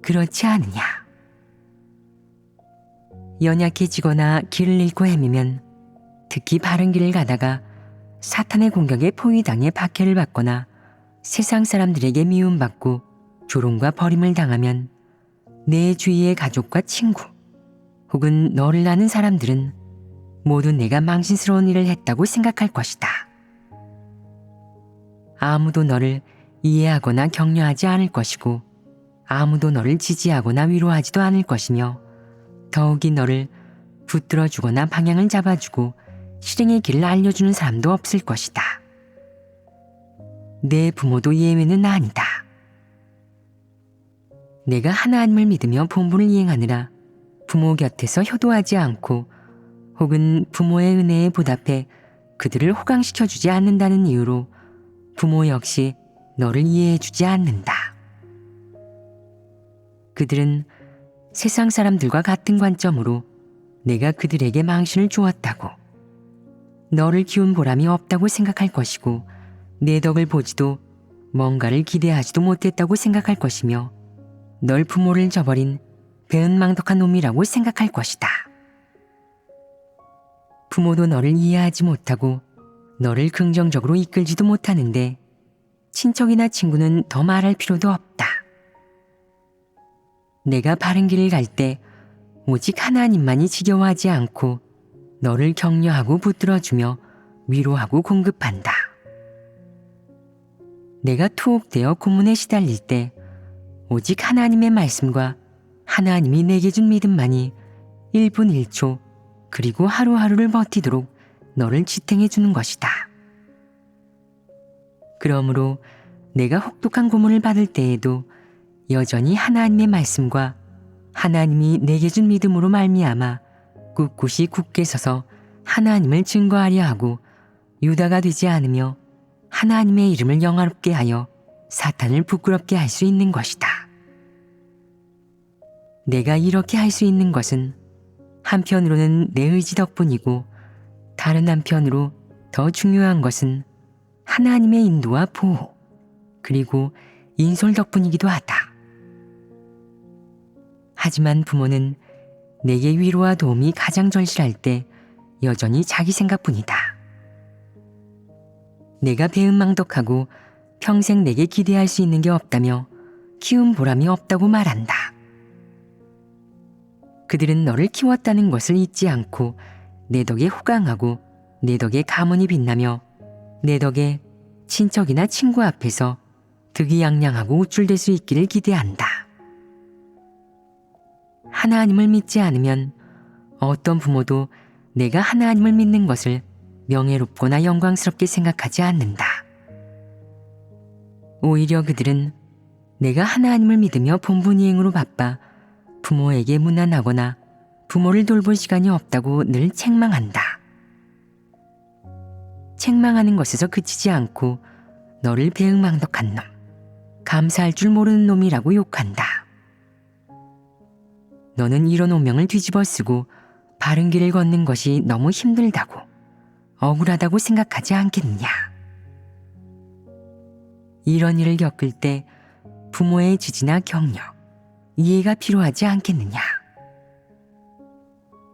Speaker 1: 그렇지 않으냐? 연약해지거나 길을 잃고 헤매면 특히 바른 길을 가다가 사탄의 공격에 포위당해 박해를 받거나 세상 사람들에게 미움받고 조롱과 버림을 당하면 내 주위의 가족과 친구 혹은 너를 아는 사람들은 모두 내가 망신스러운 일을 했다고 생각할 것이다. 아무도 너를 이해하거나 격려하지 않을 것이고 아무도 너를 지지하거나 위로하지도 않을 것이며 더욱이 너를 붙들어주거나 방향을 잡아주고 실행의 길을 알려주는 사람도 없을 것이다. 내 부모도 예외는 아니다. 내가 하나님을 믿으며 본분을 이행하느라 부모 곁에서 효도하지 않고 혹은 부모의 은혜에 보답해 그들을 호강시켜주지 않는다는 이유로 부모 역시 너를 이해해주지 않는다. 그들은 세상 사람들과 같은 관점으로 내가 그들에게 망신을 주었다고, 너를 키운 보람이 없다고 생각할 것이고 내 덕을 보지도 뭔가를 기대하지도 못했다고 생각할 것이며 널 부모를 저버린 배은망덕한 놈이라고 생각할 것이다. 부모도 너를 이해하지 못하고 너를 긍정적으로 이끌지도 못하는데 친척이나 친구는 더 말할 필요도 없다. 내가 바른 길을 갈 때 오직 하나님만이 지겨워하지 않고 너를 격려하고 붙들어주며 위로하고 공급한다. 내가 투옥되어 고문에 시달릴 때 오직 하나님의 말씀과 하나님이 내게 준 믿음만이 1분 1초 그리고 하루하루를 버티도록 너를 지탱해 주는 것이다. 그러므로 내가 혹독한 고문을 받을 때에도 여전히 하나님의 말씀과 하나님이 내게 준 믿음으로 말미암아 꿋꿋이 굳게 서서 하나님을 증거하려 하고 유다가 되지 않으며 하나님의 이름을 영화롭게 하여 사탄을 부끄럽게 할 수 있는 것이다. 내가 이렇게 할 수 있는 것은 한편으로는 내 의지 덕분이고 다른 한편으로 더 중요한 것은 하나님의 인도와 보호 그리고 인솔 덕분이기도 하다. 하지만 부모는 내게 위로와 도움이 가장 절실할 때 여전히 자기 생각뿐이다. 내가 배은망덕하고 평생 내게 기대할 수 있는 게 없다며 키운 보람이 없다고 말한다. 그들은 너를 키웠다는 것을 잊지 않고 내 덕에 호강하고 내 덕에 가문이 빛나며 내 덕에 친척이나 친구 앞에서 득이양양하고 우쭐댈 수 있기를 기대한다. 하나님을 믿지 않으면 어떤 부모도 내가 하나님을 믿는 것을 명예롭거나 영광스럽게 생각하지 않는다. 오히려 그들은 내가 하나님을 믿으며 본분이행으로 바빠 부모에게 무난하거나 부모를 돌볼 시간이 없다고 늘 책망한다. 책망하는 것에서 그치지 않고 너를 배은망덕한 놈, 감사할 줄 모르는 놈이라고 욕한다. 너는 이런 오명을 뒤집어 쓰고 바른 길을 걷는 것이 너무 힘들다고, 억울하다고 생각하지 않겠느냐. 이런 일을 겪을 때 부모의 지지나 격려, 이해가 필요하지 않겠느냐.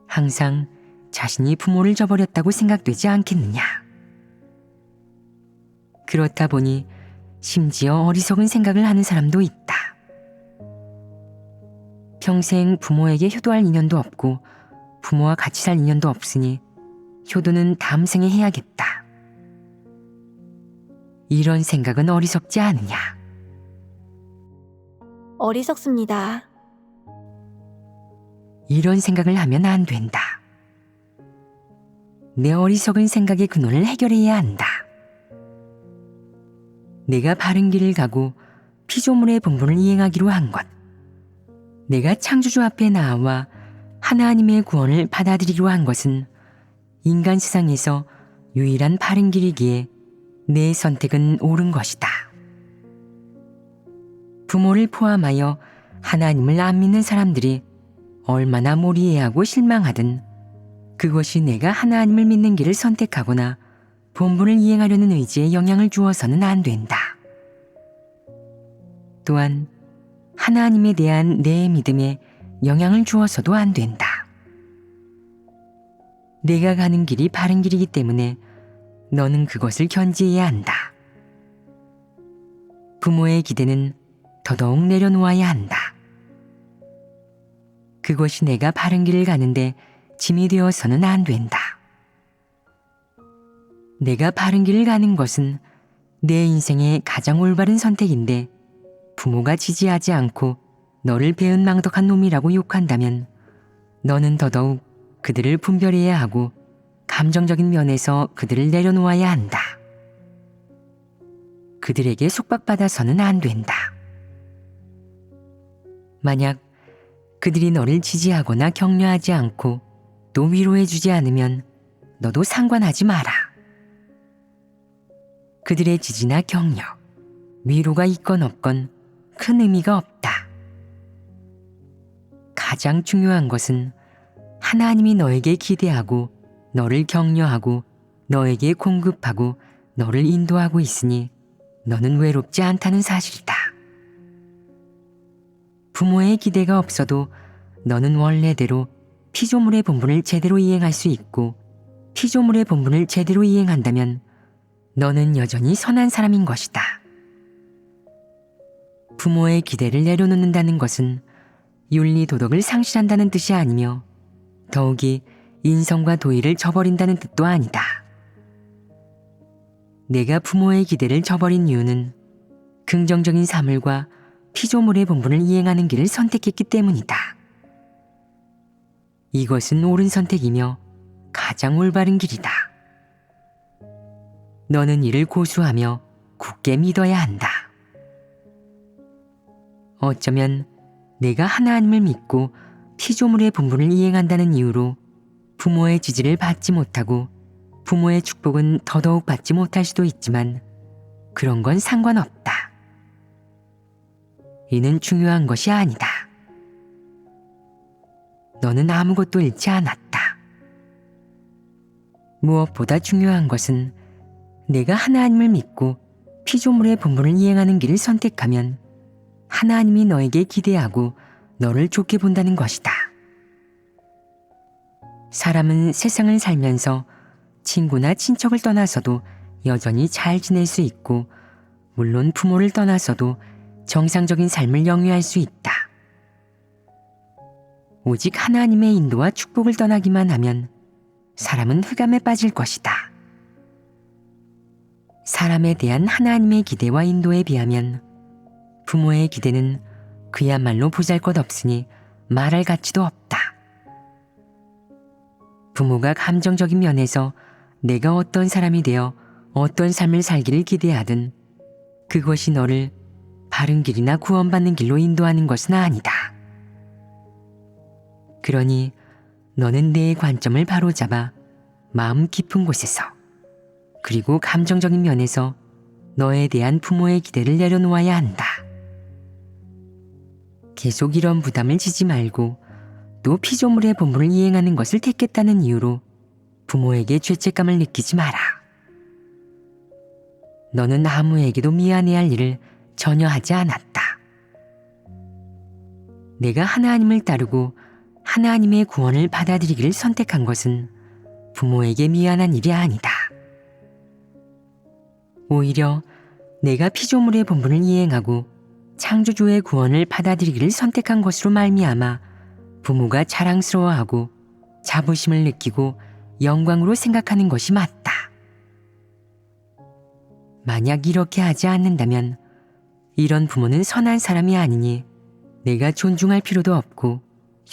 Speaker 1: 항상 자신이 부모를 저버렸다고 생각되지 않겠느냐. 그렇다 보니 심지어 어리석은 생각을 하는 사람도 있다. 평생 부모에게 효도할 인연도 없고 부모와 같이 살 인연도 없으니 효도는 다음 생에 해야겠다. 이런 생각은 어리석지 않으냐.
Speaker 2: 어리석습니다.
Speaker 1: 이런 생각을 하면 안 된다. 내 어리석은 생각의 근원을 해결해야 한다. 내가 바른 길을 가고 피조물의 본분을 이행하기로 한 것, 내가 창조주 앞에 나와 하나님의 구원을 받아들이기로 한 것은 인간 세상에서 유일한 바른 길이기에 내 선택은 옳은 것이다. 부모를 포함하여 하나님을 안 믿는 사람들이 얼마나 몰이해하고 실망하든 그것이 내가 하나님을 믿는 길을 선택하거나 본분을 이행하려는 의지에 영향을 주어서는 안 된다. 또한 하나님에 대한 내 믿음에 영향을 주어서도 안 된다. 내가 가는 길이 바른 길이기 때문에 너는 그것을 견지해야 한다. 부모의 기대는 더더욱 내려놓아야 한다. 그것이 내가 바른 길을 가는데 짐이 되어서는 안 된다. 내가 바른 길을 가는 것은 내 인생의 가장 올바른 선택인데 부모가 지지하지 않고 너를 배은망덕한 놈이라고 욕한다면 너는 더더욱 그들을 분별해야 하고 감정적인 면에서 그들을 내려놓아야 한다. 그들에게 속박받아서는 안 된다. 만약 그들이 너를 지지하거나 격려하지 않고 또 위로해주지 않으면 너도 상관하지 마라. 그들의 지지나 격려, 위로가 있건 없건 큰 의미가 없다. 가장 중요한 것은 하나님이 너에게 기대하고 너를 격려하고 너에게 공급하고 너를 인도하고 있으니 너는 외롭지 않다는 사실이다. 부모의 기대가 없어도 너는 원래대로 피조물의 본분을 제대로 이행할 수 있고 피조물의 본분을 제대로 이행한다면 너는 여전히 선한 사람인 것이다. 부모의 기대를 내려놓는다는 것은 윤리 도덕을 상실한다는 뜻이 아니며 더욱이 인성과 도의를 저버린다는 뜻도 아니다. 내가 부모의 기대를 저버린 이유는 긍정적인 사물과 피조물의 본분을 이행하는 길을 선택했기 때문이다. 이것은 옳은 선택이며 가장 올바른 길이다. 너는 이를 고수하며 굳게 믿어야 한다. 어쩌면 내가 하나님을 믿고 피조물의 본분을 이행한다는 이유로 부모의 지지를 받지 못하고 부모의 축복은 더더욱 받지 못할 수도 있지만 그런 건 상관없다. 이는 중요한 것이 아니다. 너는 아무것도 잃지 않았다. 무엇보다 중요한 것은 내가 하나님을 믿고 피조물의 본분을 이행하는 길을 선택하면 하나님이 너에게 기대하고 너를 좋게 본다는 것이다. 사람은 세상을 살면서 친구나 친척을 떠나서도 여전히 잘 지낼 수 있고 물론 부모를 떠나서도 정상적인 삶을 영위할 수 있다. 오직 하나님의 인도와 축복을 떠나기만 하면 사람은 흑암에 빠질 것이다. 사람에 대한 하나님의 기대와 인도에 비하면 부모의 기대는 그야말로 보잘것없으니 말할 가치도 없다. 부모가 감정적인 면에서 내가 어떤 사람이 되어 어떤 삶을 살기를 기대하든 그것이 너를 바른 길이나 구원받는 길로 인도하는 것은 아니다. 그러니 너는 내 관점을 바로잡아 마음 깊은 곳에서 그리고 감정적인 면에서 너에 대한 부모의 기대를 내려놓아야 한다. 계속 이런 부담을 지지 말고 또 피조물의 본분을 이행하는 것을 택했다는 이유로 부모에게 죄책감을 느끼지 마라. 너는 아무에게도 미안해할 일을 전혀 하지 않았다. 내가 하나님을 따르고 하나님의 구원을 받아들이기를 선택한 것은 부모에게 미안한 일이 아니다. 오히려 내가 피조물의 본분을 이행하고 창조주의 구원을 받아들이기를 선택한 것으로 말미암아 부모가 자랑스러워하고 자부심을 느끼고 영광으로 생각하는 것이 맞다. 만약 이렇게 하지 않는다면 이런 부모는 선한 사람이 아니니 내가 존중할 필요도 없고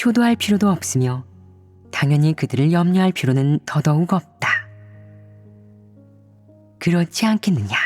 Speaker 1: 효도할 필요도 없으며 당연히 그들을 염려할 필요는 더더욱 없다. 그렇지 않겠느냐?